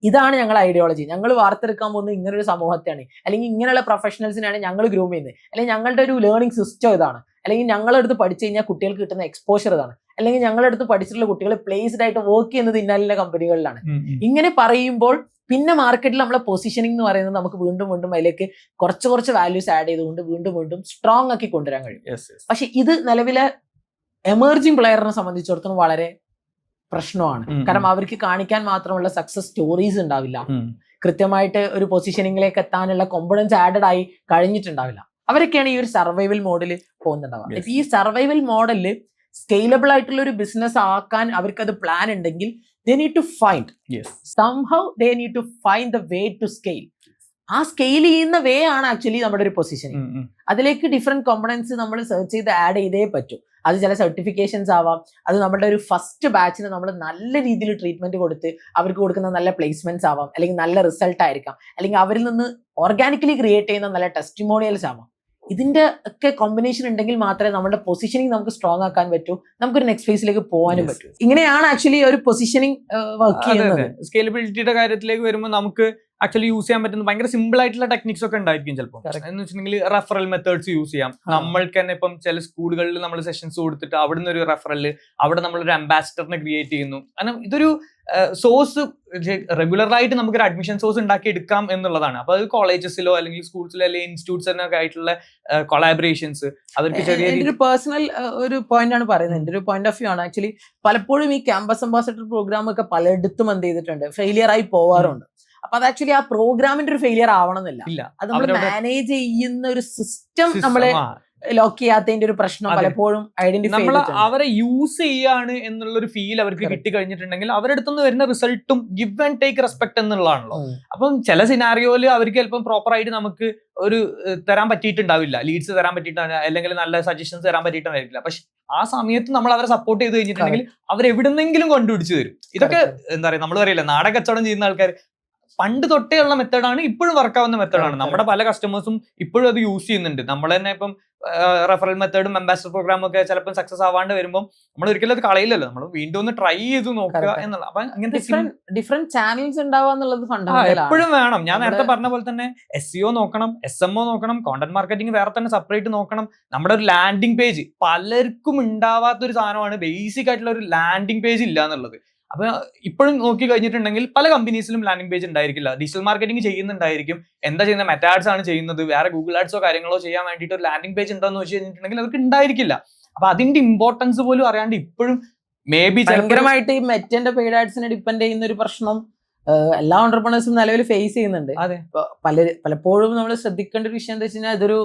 ഇതാണ് ഞങ്ങളുടെ ഐഡിയോളജി, ഞങ്ങൾ വാർത്തെടുക്കാൻ പോകുന്നത് ഇങ്ങനൊരു സമൂഹത്തെയാണ്, അല്ലെങ്കിൽ ഇങ്ങനെയുള്ള പ്രൊഫഷണൽസിനാണ് ഞങ്ങൾ ഗ്രൂം ചെയ്യുന്നത്, അല്ലെങ്കിൽ ഞങ്ങളുടെ ഒരു ലേണിംഗ് സിസ്റ്റം ഇതാണ്, അല്ലെങ്കിൽ ഞങ്ങളുടെ അടുത്ത് പഠിച്ചു കഴിഞ്ഞാൽ കുട്ടികൾക്ക് കിട്ടുന്ന എക്സ്പോഷർ ഇതാണ്, അല്ലെങ്കിൽ ഞങ്ങളുടെ അടുത്ത് പഠിച്ചിട്ടുള്ള കുട്ടികൾ പ്ലേസ്ഡ് ആയിട്ട് വർക്ക് ചെയ്യുന്നത് ഇന്നാലിന്റെ കമ്പനികളിലാണ്. ഇങ്ങനെ പറയുമ്പോൾ പിന്നെ മാർക്കറ്റിൽ നമ്മളെ പൊസിഷനിങ് എന്ന് പറയുന്നത് നമുക്ക് വീണ്ടും അതിലേക്ക് കുറച്ച് വാല്യൂസ് ആഡ് ചെയ്തുകൊണ്ട് വീണ്ടും സ്ട്രോങ് ആക്കി കൊണ്ടുവരാൻ കഴിയും. പക്ഷെ ഇത് നിലവിലെ എമർജിംഗ് പ്ലെയറിനെ സംബന്ധിച്ചിടത്തോളം വളരെ പ്രശ്നമാണ്. കാരണം അവർക്ക് കാണിക്കാൻ മാത്രമുള്ള സക്സസ് സ്റ്റോറീസ് ഉണ്ടാവില്ല, കൃത്യമായിട്ട് ഒരു പൊസിഷനിങ്ങിലേക്ക് എത്താനുള്ള കോമ്പണൻസ് ആഡഡ് ആയി കഴിഞ്ഞിട്ടുണ്ടാവില്ല. അവരൊക്കെയാണ് ഈ ഒരു സർവൈവൽ മോഡൽ പോകുന്നുണ്ടാവുക. ഈ സർവൈവൽ മോഡലിൽ സ്കെയിലബിൾ ആയിട്ടുള്ള ഒരു ബിസിനസ് ആക്കാൻ അവർക്കത് പ്ലാൻ ഉണ്ടെങ്കിൽ they need to find somehow they need to find the way to scale. ആ സ്കെയിൽ ചെയ്യുന്ന വേ ആണ് ആക്ച്വലി നമ്മുടെ ഒരു പൊസിഷനിങ്. അതിലേക്ക് ഡിഫറെന്റ് കോമ്പണൻസ് നമ്മൾ സെർച്ച് ചെയ്ത് ആഡ് ചെയ്തേ പറ്റൂ. അത് ചില സർട്ടിഫിക്കേഷൻസ് ആവാം, അത് നമ്മുടെ ഒരു ഫസ്റ്റ് ബാച്ചിന് നമ്മൾ നല്ല രീതിയിൽ ട്രീറ്റ്മെന്റ് കൊടുത്ത് അവർക്ക് കൊടുക്കുന്ന നല്ല പ്ലേസ്മെന്റ്സ് ആവാം, അല്ലെങ്കിൽ നല്ല റിസൾട്ട് ആയിരിക്കാം, അല്ലെങ്കിൽ അവരിൽ നിന്ന് ഓർഗാനിക്കലി ക്രിയേറ്റ് ചെയ്യുന്ന നല്ല ടെസ്റ്റിമോണിയൽസ് ആവാം. ഇതിന്റെ ഒക്കെ കോമ്പിനേഷൻ ഉണ്ടെങ്കിൽ മാത്രമേ നമ്മുടെ പൊസിഷനിങ് നമുക്ക് സ്ട്രോങ് ആക്കാൻ പറ്റൂ, നമുക്കൊരു നെക്സ്റ്റ് ഫേസിലേക്ക് പോകാനും പറ്റൂ. ഇങ്ങനെയാണ് ആക്ച്വലി ഒരു പൊസിഷനിങ് വർക്ക് ചെയ്യുന്നത്. സ്കെയിലബിലിറ്റിയുടെ കാര്യത്തിലേക്ക് വരുമ്പോൾ നമുക്ക് ആക്ച്വലി യൂസ് ചെയ്യാൻ പറ്റുന്ന ഭയങ്കര സിമ്പിൾ ആയിട്ടുള്ള ടെക്നിക്സ് ഒക്കെ ഉണ്ടായിരിക്കും ചിലപ്പോൾ. എന്ന് വെച്ചിട്ടുണ്ടെങ്കിൽ റെഫറൽ മെത്തേഡ്സ് യൂസ് ചെയ്യാം. നമ്മൾക്ക് തന്നെ ഇപ്പം ചില സ്കൂളുകളിൽ നമ്മൾ സെഷൻസ് കൊടുത്തിട്ട് അവിടുന്ന് ഒരു റെഫറൽ, അവിടെ നമ്മളൊരു അംബാസിഡറിനെ ക്രിയേറ്റ് ചെയ്യുന്നു. കാരണം ഇതൊരു സോഴ്സ് റെഗുലർ ആയിട്ട് നമുക്കൊരു അഡ്മിഷൻ സോഴ്സ് ഉണ്ടാക്കി എടുക്കാം എന്നുള്ളതാണ്. അപ്പൊ അത് കോളേജസിലോ അല്ലെങ്കിൽ സ്കൂൾസിലോ അല്ലെങ്കിൽ ഇൻസ്റ്റിറ്റ്യൂട്ട്സിനൊക്കെ ആയിട്ടുള്ള കൊളാബറേഷൻസ് അവർക്ക് ചെറിയ ഒരു പേഴ്സണൽ ഒരു പോയിന്റ് ആണ് പറയുന്നത്. എന്റെ ഒരു പോയിന്റ് ഓഫ് വ്യൂ ആണ്. ആക്ച്വലി പലപ്പോഴും ഈ ക്യാമ്പസ് അംബാസഡർ പ്രോഗ്രാം ഒക്കെ പലയിടത്തും എന്ത് ചെയ്തിട്ടുണ്ട്, ഫെയിലിയർ ആയി പോവാറുണ്ട്. അപ്പൊ അത് ആക്ച്വലി ആ പ്രോഗ്രാമിന്റെ ഒരു ഫെയിലിയർ ആവണമെന്നില്ല, അത് നമ്മൾ മാനേജ് ചെയ്യുന്ന ഒരു സിസ്റ്റം നമ്മള് ലോക്ക് ചെയ്യാത്തതിന്റെ ഒരു പ്രശ്നം പലപ്പോഴും ഐഡന്റിഫൈ നമ്മൾ അവരെ യൂസ് ചെയ്യാണ് എന്നുള്ള ഒരു ഫീൽ അവർക്ക് കിട്ടി കഴിഞ്ഞിട്ടുണ്ടെങ്കിൽ അവരുടെ അടുത്തുനിന്ന് വരുന്ന റിസൾട്ടും ഗിവ് ആൻഡ് ടേക്ക് റെസ്പെക്ട് എന്നുള്ളതാണല്ലോ. അപ്പം ചില സിനാരിയോയില് അവർക്ക് ചിലപ്പം പ്രോപ്പർ ആയിട്ട് നമുക്ക് ഒരു തരാൻ പറ്റിയിട്ടുണ്ടാവില്ല, ലീഡ്സ് തരാൻ പറ്റിയിട്ടുണ്ടാവില്ല, അല്ലെങ്കിൽ നല്ല സജഷൻസ് തരാൻ പറ്റിയിട്ടുണ്ടായിരിക്കില്ല. പക്ഷെ ആ സമയത്ത് നമ്മൾ അവരെ സപ്പോർട്ട് ചെയ്ത് കഴിഞ്ഞിട്ടുണ്ടെങ്കിൽ അവരെവിടുന്നെങ്കിലും കണ്ടുപിടിച്ച് തരും. ഇതൊക്കെ എന്താ പറയാ, നമ്മൾ പറയില്ല നാടക കച്ചവടം ചെയ്യുന്ന ആൾക്കാർ പണ്ട് തൊട്ടേ ഉള്ള മെത്തേഡാണ്, ഇപ്പോഴും വർക്കാവുന്ന മെത്തേഡാണ്. നമ്മുടെ പല കസ്റ്റമേഴ്സും ഇപ്പോഴും അത് യൂസ് ചെയ്യുന്നുണ്ട്. നമ്മൾ തന്നെ ഇപ്പം റെഫറൽ മെത്തേഡും അംബാസിഡർ പ്രോഗ്രാമും ഒക്കെ ചിലപ്പോൾ സക്സസ് ആവാണ്ട് വരുമ്പോൾ നമ്മൾ ഒരിക്കലും അത് കളയില്ലല്ലോ, നമ്മൾ വീണ്ടും ഒന്ന് ട്രൈ ചെയ്ത് നോക്കുക എന്നുള്ള. അപ്പൊ അങ്ങനത്തെ ഡിഫറെന്റ് ചാനൽസ് ഉണ്ടാവുക എന്നുള്ളത് ഫണ്ടമെന്റൽ എപ്പോഴും വേണം. ഞാൻ നേരത്തെ പറഞ്ഞ പോലെ തന്നെ SEO നോക്കണം, SMO നോക്കണം, കോണ്ടന്റ് മാർക്കറ്റിംഗ് വേറെ തന്നെ സെപ്പറേറ്റ് നോക്കണം. നമ്മുടെ ഒരു ലാൻഡിംഗ് പേജ് പലർക്കും ഉണ്ടാവാത്തൊരു സാധനമാണ് ബേസിക് ആയിട്ടുള്ള ഒരു ലാൻഡിംഗ് പേജ് ഇല്ല എന്നുള്ളത്. അപ്പൊ ഇപ്പോഴും നോക്കി കഴിഞ്ഞിട്ടുണ്ടെങ്കിൽ പല കമ്പനീസിലും ലാൻഡിംഗ് പേജ് ഉണ്ടായിരിക്കില്ല. ഡിജിറ്റൽ മാർക്കറ്റിംഗ് ചെയ്യുന്നുണ്ടായിരിക്കും, എന്താ ചെയ്യുന്നത്, മെറ്റാ ആഡ്സ് ആണ് ചെയ്യുന്നത്, വേറെ ഗൂഗിൾ ആഡ്സോ കാര്യങ്ങളോ ചെയ്യാൻ വേണ്ടിയിട്ട് ഒരു ലാൻഡിംഗ് പേജ് ഉണ്ടോന്ന് വെച്ച് കഴിഞ്ഞിട്ടുണ്ടെങ്കിൽ അവർക്ക് ഉണ്ടായിരിക്കില്ല. അപ്പൊ അതിന്റെ ഇമ്പോർട്ടൻസ് പോലും അറിയാണ്ട് ഇപ്പോഴും മേ ബി ഭയങ്കരമായിട്ട് ഈ മെറ്റന്റെ പെയ്ഡ് ആഡ്സിനെ ഡിപ്പെൻഡ് ചെയ്യുന്ന ഒരു പ്രശ്നം എല്ലാ എന്റർപ്രണേഴ്സും നിലവിൽ ഫേസ് ചെയ്യുന്നുണ്ട്. അതെ, പലപ്പോഴും നമ്മൾ ശ്രദ്ധിക്കേണ്ട ഒരു വിഷയം എന്താ വെച്ച് കഴിഞ്ഞാൽ ഇതൊരു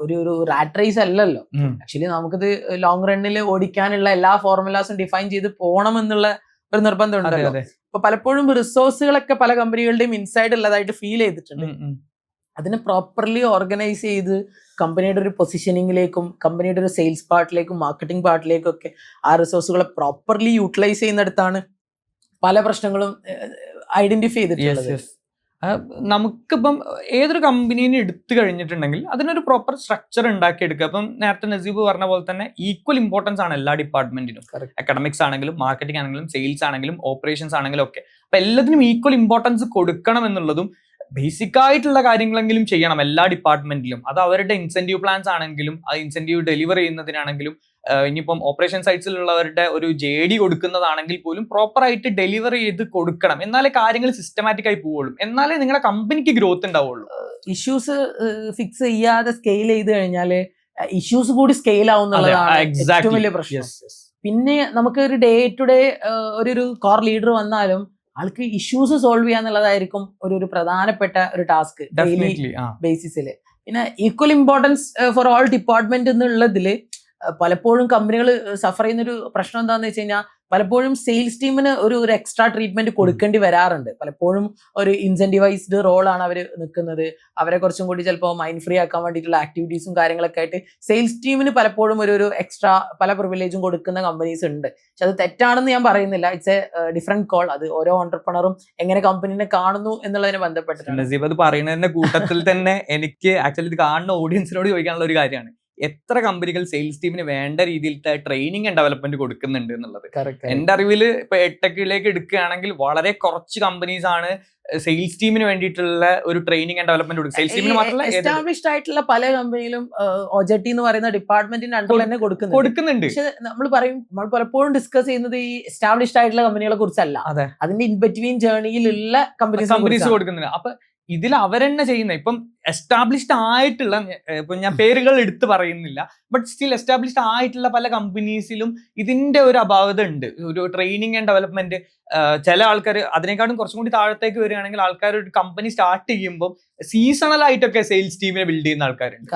ഒരു റാറ്റ് റേസ് അല്ലല്ലോ. ആക്ച്വലി നമുക്കിത് ലോങ് റണ്ണിൽ ഓടിക്കാനുള്ള എല്ലാ ഫോർമുലാസും ഡിഫൈൻ ചെയ്ത് പോകണം എന്നുള്ള ഒരു നിർബന്ധം ഉണ്ടല്ലോ. അപ്പൊ പലപ്പോഴും റിസോഴ്സുകളൊക്കെ പല കമ്പനികളുടെയും ഇൻസൈഡ് ഉള്ളതായിട്ട് ഫീൽ ചെയ്തിട്ടുണ്ട്. അതിനെ പ്രോപ്പർലി ഓർഗനൈസ് ചെയ്ത് കമ്പനിയുടെ ഒരു പൊസിഷനിങ്ങിലേക്കും കമ്പനിയുടെ ഒരു സെയിൽസ് പാർട്ടിലേക്കും മാർക്കറ്റിംഗ് പാർട്ടിലേക്കും ഒക്കെ ആ റിസോഴ്സുകളെ പ്രോപ്പർലി യൂട്ടിലൈസ് ചെയ്യുന്നിടത്താണ് പല പ്രശ്നങ്ങളും ഐഡന്റിഫൈ ചെയ്തിട്ടുള്ളത്. നമുക്കിപ്പം ഏതൊരു കമ്പനീനെ എടുത്തു കഴിഞ്ഞിട്ടുണ്ടെങ്കിൽ അതിനൊരു പ്രോപ്പർ സ്ട്രക്ചർ ഉണ്ടാക്കിയെടുക്കുക. അപ്പം നേരത്തെ നസീബ് പറഞ്ഞ പോലെ തന്നെ ഈക്വൽ ഇമ്പോർട്ടൻസ് ആണ് എല്ലാ ഡിപ്പാർട്ട്മെന്റിനും. അക്കാഡമിക്സ് ആണെങ്കിലും മാർക്കറ്റിംഗ് ആണെങ്കിലും സെയിൽസ് ആണെങ്കിലും ഓപ്പറേഷൻസ് ആണെങ്കിലും ഒക്കെ. അപ്പൊ എല്ലാത്തിനും ഈക്വൽ ഇമ്പോർട്ടൻസ് കൊടുക്കണം എന്നുള്ളതും ബേസിക് ആയിട്ടുള്ള കാര്യങ്ങളെങ്കിലും ചെയ്യണം എല്ലാ ഡിപ്പാർട്ട്മെന്റിലും. അത് അവരുടെ ഇൻസെന്റീവ് പ്ലാൻസ് ആണെങ്കിലും ആ ഇൻസെന്റീവ് ഡെലിവർ ചെയ്യുന്നതിനാണെങ്കിലും ഇനിയിപ്പം ഓപ്പറേഷൻ സൈറ്റ്സിലുള്ളവരുടെ ഒരു JD കൊടുക്കുന്നതാണെങ്കിൽ പോലും പ്രോപ്പർ ആയിട്ട് ഡെലിവർ ചെയ്ത് കൊടുക്കണം. എന്നാലേ കാര്യങ്ങൾ സിസ്റ്റമാറ്റിക് ആയി പോവുള്ളൂ, എന്നാലേ നിങ്ങളുടെ കമ്പനിക്ക് ഗ്രോത്ത് ഉണ്ടാവുള്ളൂ. ഇഷ്യൂസ് ഫിക്സ് ചെയ്യാതെ സ്കെയിൽ ചെയ്ത് കഴിഞ്ഞാൽ ഇഷ്യൂസ് കൂടി സ്കെയിൽ ആവുന്നതാണ് ഏറ്റവും വലിയ പ്രശ്നം. പിന്നെ നമുക്ക് ഒരു ഡേ ടു ഡേ ഒരു കോർ ലീഡർ വന്നാലും ആൾക്ക് ഇഷ്യൂസ് സോൾവ് ചെയ്യാന്നുള്ളതായിരിക്കും ഒരു പ്രധാനപ്പെട്ട ഒരു ടാസ്ക് ഡെയിലി ബേസിസിൽ. പിന്നെ equal importance for all department എന്നുള്ളതില് പലപ്പോഴും കമ്പനികൾ സഫർ ചെയ്യുന്ന ഒരു പ്രശ്നം എന്താണെന്ന് വെച്ച് കഴിഞ്ഞാൽ പലപ്പോഴും സെയിൽസ് ടീമിന് ഒരു എക്സ്ട്രാ ട്രീറ്റ്മെന്റ് കൊടുക്കേണ്ടി വരാറുണ്ട്. പലപ്പോഴും ഒരു ഇൻസെന്റിവൈസ്ഡ് റോളാണ് അവർ നിൽക്കുന്നത്. അവരെ കുറച്ചും കൂടി ചിലപ്പോൾ മൈൻഡ് ഫ്രീ ആക്കാൻ വേണ്ടിയിട്ടുള്ള ആക്ടിവിറ്റീസും കാര്യങ്ങളൊക്കെ ആയിട്ട് സെയിൽസ് ടീമിന് പലപ്പോഴും ഒരു എക്സ്ട്രാ പല പ്രിവിലേജും കൊടുക്കുന്ന കമ്പനീസ് ഉണ്ട്. പക്ഷെ അത് തെറ്റാണെന്ന് ഞാൻ പറയുന്നില്ല. It's A different call. അത് ഓരോ ഓണ്ടർപ്രണറും എങ്ങനെ കമ്പനിനെ കാണുന്നു എന്നുള്ളതിനെ ബന്ധപ്പെട്ടിട്ടുണ്ട്. നസീബ് അത് പറയുന്നതിന്റെ കൂട്ടത്തിൽ തന്നെ എനിക്ക് ആക്ച്വലി ഇത് കാണുന്ന ഓഡിയൻസിനോട് ചോദിക്കാനുള്ള ഒരു കാര്യമാണ്, എത്ര കമ്പനികൾ സെയിൽസ് ടീമിന് വേണ്ട രീതിയിലത്തെ ട്രെയിനിങ് ആൻഡ് ഡെവലപ്മെന്റ് കൊടുക്കുന്നുണ്ട് എന്നുള്ളത്. എന്റെ അറിവിൽ ഇപ്പൊ എട്ടെക്കിലേക്ക് എടുക്കുകയാണെങ്കിൽ വളരെ കുറച്ച് കമ്പനീസ് ആണ് സെയിൽസ് ടീമിന് വേണ്ടിയിട്ടുള്ള ഒരു ട്രെയിനിങ് ആൻഡ് ഡെവലപ്മെന്റ് കൊടുക്കും. സെയിൽസ് ടീമിന് മാത്രമല്ല, എസ്റ്റാബ്ലിഷ്ഡ് ആയിട്ടുള്ള പല കമ്പനിയിലും OJT എന്ന് പറയുന്ന ഡിപ്പാർട്ട്മെന്റിന്റെ അണ്ടറിൽ തന്നെ കൊടുക്കുന്നുണ്ട്. പക്ഷെ നമ്മൾ പലപ്പോഴും ഡിസ്കസ് ചെയ്യുന്നത് ഈ എസ്റ്റാബ്ലിഷ്ഡ് ആയിട്ടുള്ള കമ്പനികളെ കുറിച്ചല്ല, അതിന്റെ ഇൻ ബിറ്റ്വീൻ ജേർണിയിലുള്ള കമ്പനീസ് കൊടുക്കുന്നുണ്ട്. അപ്പൊ ഇതിൽ അവരെന്നെ ചെയ്യുന്ന ഇപ്പം എസ്റ്റാബ്ലിഷ്ഡ് ആയിട്ടുള്ള, ഇപ്പൊ ഞാൻ പേരുകൾ എടുത്ത് പറയുന്നില്ല, ബട്ട് സ്റ്റിൽ എസ്റ്റാബ്ലിഷ്ഡ് ആയിട്ടുള്ള പല കമ്പനീസിലും ഇതിന്റെ ഒരു അഭാവത ഉണ്ട്. ഒരു ട്രെയിനിങ് ആൻഡ് ഡെവലപ്മെന്റ് ചില ആൾക്കാർ അതിനേക്കാളും കുറച്ചും കൂടി താഴത്തേക്ക് വരികയാണെങ്കിൽ ആൾക്കാർ ഒരു കമ്പനി സ്റ്റാർട്ട് ചെയ്യുമ്പോൾ സീസണൽ ആയിട്ടൊക്കെ സെയിൽസ് ടീമിനെ ബിൽഡ് ചെയ്യുന്ന ആൾക്കാരുണ്ട്.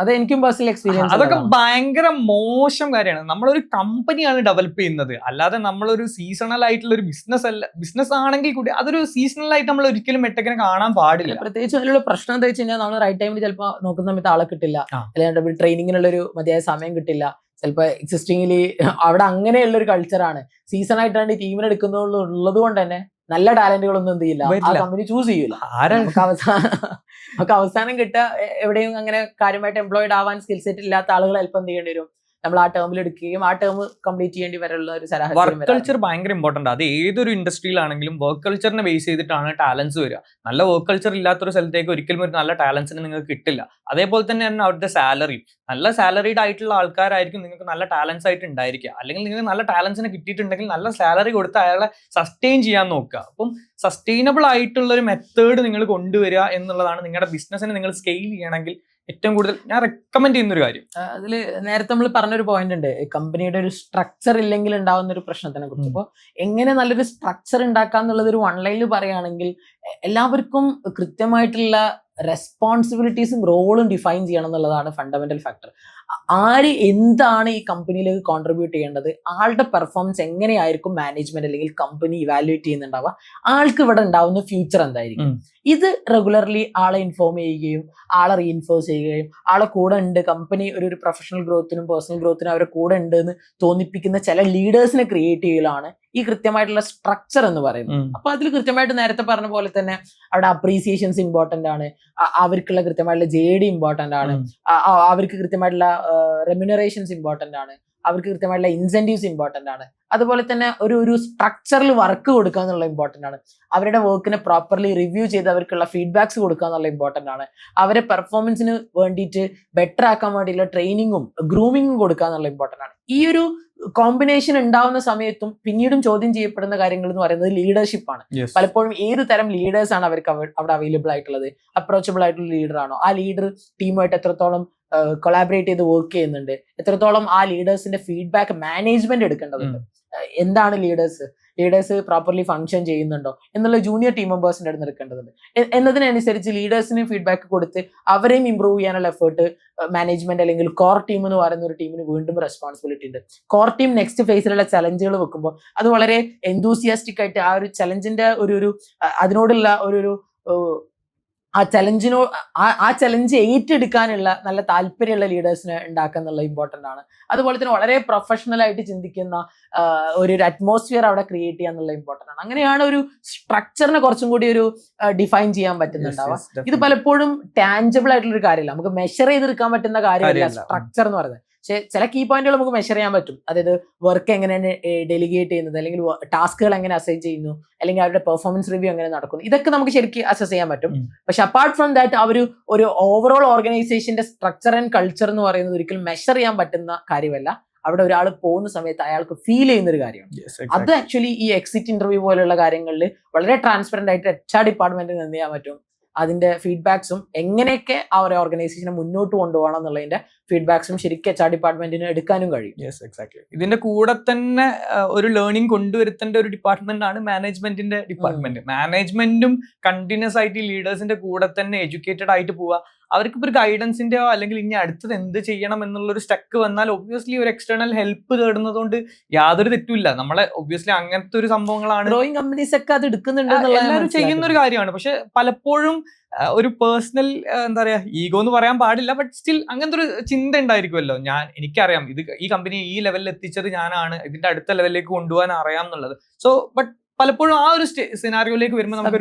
അത് എനിക്കും പേഴ്സണൽ എക്സ്പീരിയൻസ്. അതൊക്കെ ഭയങ്കര മോശം കാര്യമാണ്. നമ്മളൊരു കമ്പനിയാണ് ഡെവലപ്പ് ചെയ്യുന്നത്, അല്ലാതെ നമ്മളൊരു സീസണൽ ആയിട്ടുള്ള ഒരു ബിസിനസ് ആണെങ്കിൽ കൂടി അതൊരു സീസണൽ ആയിട്ട് നമ്മൾ ഒരിക്കലും മെറ്റക്കിനെ കാണാൻ പാടില്ല. പ്രത്യേകിച്ച് അതിലുള്ള പ്രശ്നം എന്താ വെച്ച് കഴിഞ്ഞാൽ നമ്മൾ റൈറ്റ് ടൈമിൽ ചിലപ്പോൾ നോക്കുന്ന സമയത്ത് ആളെ കിട്ടില്ല, അല്ലെങ്കിൽ ട്രെയിനിങ്ങിനുള്ളൊരു മതിയായ സമയം കിട്ടില്ല. ചിലപ്പോൾ എക്സിസ്റ്റിംഗില് അവിടെ അങ്ങനെയുള്ള ഒരു കൾച്ചറാണ്. സീസൺ ആയിട്ടാണ് ടീമിനെ എടുക്കുന്നുള്ളത് കൊണ്ട് തന്നെ നല്ല ടാലന്റുകളൊന്നും എന്ത് ചെയ്യില്ല, ആ കമ്പനി ചൂസ് ചെയ്യൂല. നമുക്ക് അവസാനം കിട്ടുക എവിടെയും അങ്ങനെ കാര്യമായിട്ട് എംപ്ലോയിഡ് ആവാൻ സ്കിൽ സെറ്റ് ഇല്ലാത്ത ആളുകൾ ചിലപ്പോൾ എന്ത് ചെയ്യേണ്ടി വരും, നമ്മൾ ആ ടേമിൽ എടുക്കുകയും ആ ടേം കംപ്ലീറ്റ് ചെയ്യേണ്ടി വരെയുള്ള ഒരു സാഹചര്യം വർക്ക് കൾച്ചർ ഭയങ്കര ഇമ്പോർട്ടന്റ്. അത് ഏതൊരു ഇൻഡസ്ട്രിയിലാണെങ്കിലും വർക്ക് കൾച്ചറിനെ ബേസ് ചെയ്തിട്ടാണ് ടാലൻസ് വരിക. നല്ല വർക്ക് കൾച്ചർ ഇല്ലാത്തൊരു സ്ഥലത്തേക്ക് ഒരിക്കലും ഒരു നല്ല ടാലൻസിന് നിങ്ങൾക്ക് കിട്ടില്ല. അതേപോലെ തന്നെയാണ് അവിടുത്തെ സാലറി. നല്ല സാലറീഡ് ആയിട്ടുള്ള ആൾക്കാരായിരിക്കും നിങ്ങൾക്ക് നല്ല ടാലൻസ് ആയിട്ട് ഉണ്ടായിരിക്കുക. അല്ലെങ്കിൽ നിങ്ങൾക്ക് നല്ല ടാലൻസിനെ കിട്ടിയിട്ടുണ്ടെങ്കിൽ നല്ല സാലറി കൊടുത്ത് അയാളെ സസ്റ്റെയിൻ ചെയ്യാൻ നോക്കുക. അപ്പം സസ്റ്റൈനബിൾ ആയിട്ടുള്ള ഒരു മെത്തേഡ് നിങ്ങൾ കൊണ്ടുവരിക എന്നുള്ളതാണ് നിങ്ങളുടെ ബിസിനസ്സിനെ നിങ്ങൾ സ്കെയിൽ ചെയ്യണമെങ്കിൽ ഏറ്റവും കൂടുതൽ ഞാൻ റെക്കമെൻഡ് ചെയ്യുന്ന ഒരു കാര്യം. അതിൽ നേരത്തെ നമ്മൾ പറഞ്ഞൊരു പോയിന്റ് ഉണ്ട്, കമ്പനിയുടെ ഒരു സ്ട്രക്ചർ ഇല്ലെങ്കിൽ ഉണ്ടാവുന്ന ഒരു പ്രശ്നത്തിനെ കുറിച്ച്. അപ്പോൾ എങ്ങനെ നല്ലൊരു സ്ട്രക്ചർ ഉണ്ടാക്കാന്നുള്ളത് ഒരു ഓൺലൈനിൽ പറയുകയാണെങ്കിൽ എല്ലാവർക്കും കൃത്യമായിട്ടുള്ള റെസ്പോൺസിബിലിറ്റീസും റോളും ഡിഫൈൻ ചെയ്യണം എന്നുള്ളതാണ് ഫണ്ടമെന്റൽ ഫാക്ടർ. ആര് എന്താണ് ഈ കമ്പനിയിലേക്ക് കോൺട്രിബ്യൂട്ട് ചെയ്യേണ്ടത്, ആളുടെ പെർഫോമൻസ് എങ്ങനെയായിരിക്കും മാനേജ്മെന്റ് അല്ലെങ്കിൽ കമ്പനി ഇവാലുവേറ്റ് ചെയ്യുന്നുണ്ടാവുക, ആൾക്ക് ഇവിടെ ഉണ്ടാവുന്ന ഫ്യൂച്ചർ എന്തായിരിക്കും, ഇത് റെഗുലർലി ആളെ ഇൻഫോം ചെയ്യുകയും ആളെ റീഇൻഫോഴ്സ് ചെയ്യുകയും ആളെ കൂടെ ഉണ്ട്, കമ്പനി ഒരു പ്രൊഫഷണൽ ഗ്രോത്തിനും പേഴ്സണൽ ഗ്രോത്തിനും അവരെ കൂടെ ഉണ്ട് എന്ന് തോന്നിപ്പിക്കുന്ന ചില ലീഡേഴ്സിനെ ക്രിയേറ്റ് ചെയ്യലാണ് ഈ കൃത്യമായിട്ടുള്ള സ്ട്രക്ചർ എന്ന് പറയുന്നത്. അപ്പൊ അതിൽ കൃത്യമായിട്ട് നേരത്തെ പറഞ്ഞ പോലെ തന്നെ അവിടെ അപ്രീസിയേഷൻസ് ഇമ്പോർട്ടന്റ് ആണ്, അവർക്കുള്ള കൃത്യമായിട്ടുള്ള JD ഇമ്പോർട്ടന്റ് ആണ്, അവർക്ക് കൃത്യമായിട്ടുള്ള റെമ്യൂണറേഷൻസ് ഇമ്പോർട്ടന്റ് ആണ്, അവർക്ക് കൃത്യമായിട്ടുള്ള ഇൻസെന്റീവ്സ് ഇമ്പോർട്ടന്റ് ആണ്. അതുപോലെ തന്നെ ഒരു സ്ട്രക്ചറിൽ വർക്ക് കൊടുക്കുക എന്നുള്ള ഇമ്പോർട്ടന്റ് ആണ്. അവരുടെ വർക്കിനെ പ്രോപ്പർലി റിവ്യൂ ചെയ്ത് അവർക്കുള്ള ഫീഡ്ബാക്സ് കൊടുക്കുക എന്നുള്ള ഇമ്പോർട്ടന്റ് ആണ്. അവരെ പെർഫോമൻസിന് വേണ്ടിയിട്ട് ബെറ്റർ ആക്കാൻ വേണ്ടിയുള്ള ട്രെയിനിങ്ങും ഗ്രൂമിങ്ങും കൊടുക്കുക എന്നുള്ള ഇമ്പോർട്ടന്റ് ആണ്. ഈ ഒരു കോമ്പിനേഷൻ ഉണ്ടാവുന്ന സമയത്തും പിന്നീടും ചോദ്യം ചെയ്യപ്പെടുന്ന കാര്യങ്ങൾ എന്ന് പറയുന്നത് ലീഡർഷിപ്പ് ആണ്. പലപ്പോഴും ഏത് തരം ലീഡേഴ്സ് ആണ് അവർക്ക് അവിടെ അവൈലബിൾ ആയിട്ടുള്ളത്, അപ്രോച്ചബിൾ ആയിട്ടുള്ള ലീഡർ ആണോ, ആ ലീഡർ ടീമായിട്ട് എത്രത്തോളം കൊളാബറേറ്റ് ചെയ്ത് വർക്ക് ചെയ്യുന്നുണ്ട്, എത്രത്തോളം ആ ലീഡേഴ്സിന്റെ ഫീഡ്ബാക്ക് മാനേജ്മെന്റ് എടുക്കേണ്ടതുണ്ട്, എന്താണ് ലീഡേഴ്സ് പ്രോപ്പർലി ഫംഗ്ഷൻ ചെയ്യുന്നുണ്ടോ എന്നുള്ള ജൂനിയർ ടീം മെമ്പേഴ്സിന്റെ അടുത്ത് എടുക്കേണ്ടതുണ്ട്. എന്നതിനനുസരിച്ച് ലീഡേഴ്സിന് ഫീഡ്ബാക്ക് കൊടുത്ത് അവരെയും ഇമ്പ്രൂവ് ചെയ്യാനുള്ള എഫേർട്ട് മാനേജ്മെന്റ് അല്ലെങ്കിൽ കോർ ടീം എന്ന് പറയുന്ന ഒരു ടീമിന് വീണ്ടും റെസ്പോൺസിബിലിറ്റി ഉണ്ട്. കോർ ടീം നെക്സ്റ്റ് ഫേസിലുള്ള ചലഞ്ചുകൾ വെക്കുമ്പോൾ അത് വളരെ എന്തൂസിയാസ്റ്റിക് ആയിട്ട് ആ ഒരു ചലഞ്ചിന്റെ അതിനോടുള്ള ഒരു ആ ചലഞ്ച് ഏറ്റെടുക്കാനുള്ള നല്ല താല്പര്യമുള്ള ലീഡേഴ്സിനെ ഉണ്ടാക്കുക എന്നുള്ള ഇമ്പോർട്ടന്റ് ആണ്. അതുപോലെ തന്നെ വളരെ പ്രൊഫഷണൽ ആയിട്ട് ചിന്തിക്കുന്ന ഒരു അറ്റ്മോസ്ഫിയർ അവിടെ ക്രിയേറ്റ് ചെയ്യുക എന്നുള്ള ഇമ്പോർട്ടന്റ് ആണ്. അങ്ങനെയാണ് ഒരു സ്ട്രക്ചറിനെ കുറച്ചും കൂടി ഒരു ഡിഫൈൻ ചെയ്യാൻ പറ്റുന്നുണ്ടാവുക. ഇത് പലപ്പോഴും ടാഞ്ചിബിൾ ആയിട്ടുള്ള ഒരു കാര്യമല്ല, നമുക്ക് മെഷർ ചെയ്തെടുക്കാൻ പറ്റുന്ന കാര്യമല്ല സ്ട്രക്ചർ എന്ന് പറയുന്നത്. പക്ഷെ ചില കീ പോയിന്റുകൾ നമുക്ക് മെഷർ ചെയ്യാൻ പറ്റും. അതായത് വർക്ക് എങ്ങനെയാണ് ഡെലിഗേറ്റ് ചെയ്യുന്നത്, അല്ലെങ്കിൽ ടാസ്കുകൾ എങ്ങനെ അസൈൻ ചെയ്യുന്നു, അല്ലെങ്കിൽ അവരുടെ പെർഫോമൻസ് റിവ്യൂ എങ്ങനെ നടക്കുന്നു, ഇതൊക്കെ നമുക്ക് ശരിക്കും അസസ് ചെയ്യാൻ പറ്റും. പക്ഷെ അപ്പാർട്ട് ഫ്രം ദാറ്റ് ഒരു ഓവറോൾ ഓർഗനൈസേഷന്റെ സ്ട്രക്ചർ ആൻഡ് കൾച്ചർ എന്ന് പറയുന്നത് ഒരിക്കലും മെഷർ ചെയ്യാൻ പറ്റുന്ന കാര്യമല്ല. അവിടെ ഒരാൾ പോകുന്ന സമയത്ത് അയാൾക്ക് ഫീൽ ചെയ്യുന്ന ഒരു കാര്യമാണ്. അത് ആക്ച്വലി ഈ എക്സിറ്റ് ഇന്റർവ്യൂ പോലുള്ള കാര്യങ്ങളിൽ വളരെ ട്രാൻസ്പെറന്റ് ആയിട്ട് HR ഡിപ്പാർട്ട്മെന്റിന് എന്ത് ചെയ്യാൻ പറ്റും, അതിന്റെ ഫീഡ്ബാക്സും എങ്ങനെയൊക്കെ ആ ഒരു ഓർഗനൈസേഷനെ മുന്നോട്ട് കൊണ്ടുപോകണം എന്നുള്ളതിന്റെ ഫീഡ്ബാക്സും ശരിക്കും HR ഡിപ്പാർട്ട്മെന്റിന് എടുക്കാനും കഴിയും. ഇതിന്റെ കൂടെ തന്നെ ഒരു ലേണിംഗ് കൊണ്ടുവരുത്തേണ്ട ഒരു ഡിപ്പാർട്ട്മെന്റ് ആണ് മാനേജ്മെന്റിന്റെ ഡിപ്പാർട്ട്മെന്റ്. മാനേജ്മെന്റും കണ്ടിന്യൂസ് ആയിട്ട് ലീഡേഴ്സിന്റെ കൂടെ തന്നെ എഡ്യൂക്കേറ്റഡ് ആയിട്ട് പോവുക. അവർക്ക് ഒരു ഗൈഡൻസിന്റെയോ അല്ലെങ്കിൽ ഇനി അടുത്തത് എന്ത് ചെയ്യണം എന്നുള്ളൊരു സ്റ്റക്ക് വന്നാൽ ഒബ്വിയസ്ലി ഒരു എക്സ്റ്റേണൽ ഹെൽപ്പ് തേടുന്നത് കൊണ്ട് യാതൊരു തെറ്റുമില്ല. നമ്മളെ ഒബ്വിയസ്ലി അങ്ങനത്തെ ഒരു സംഭവങ്ങളാണ് ഗ്രോയിങ് കമ്പനീസ് ഒക്കെ അത് എടുക്കുന്നുണ്ട്, എല്ലാവരും ചെയ്യുന്ന ഒരു കാര്യമാണ്. പക്ഷെ പലപ്പോഴും ഒരു പേഴ്സണൽ എന്താ പറയാ ഈഗോ എന്ന് പറയാൻ പാടില്ല, ബട്ട് സ്റ്റിൽ അങ്ങനത്തെ ഒരു ചിന്ത ഉണ്ടായിരിക്കുമല്ലോ. എനിക്കറിയാം ഈ കമ്പനി ഈ ലെവലിൽ എത്തിച്ചത് ഞാനാണ്, ഇതിന്റെ അടുത്ത ലെവലിലേക്ക് കൊണ്ടുപോകാൻ അറിയാം എന്നുള്ളത്. സോ ബട്ട് പലപ്പോഴും ആ ഒരു സിനാറിയോയിലേക്ക് വരുമ്പോൾ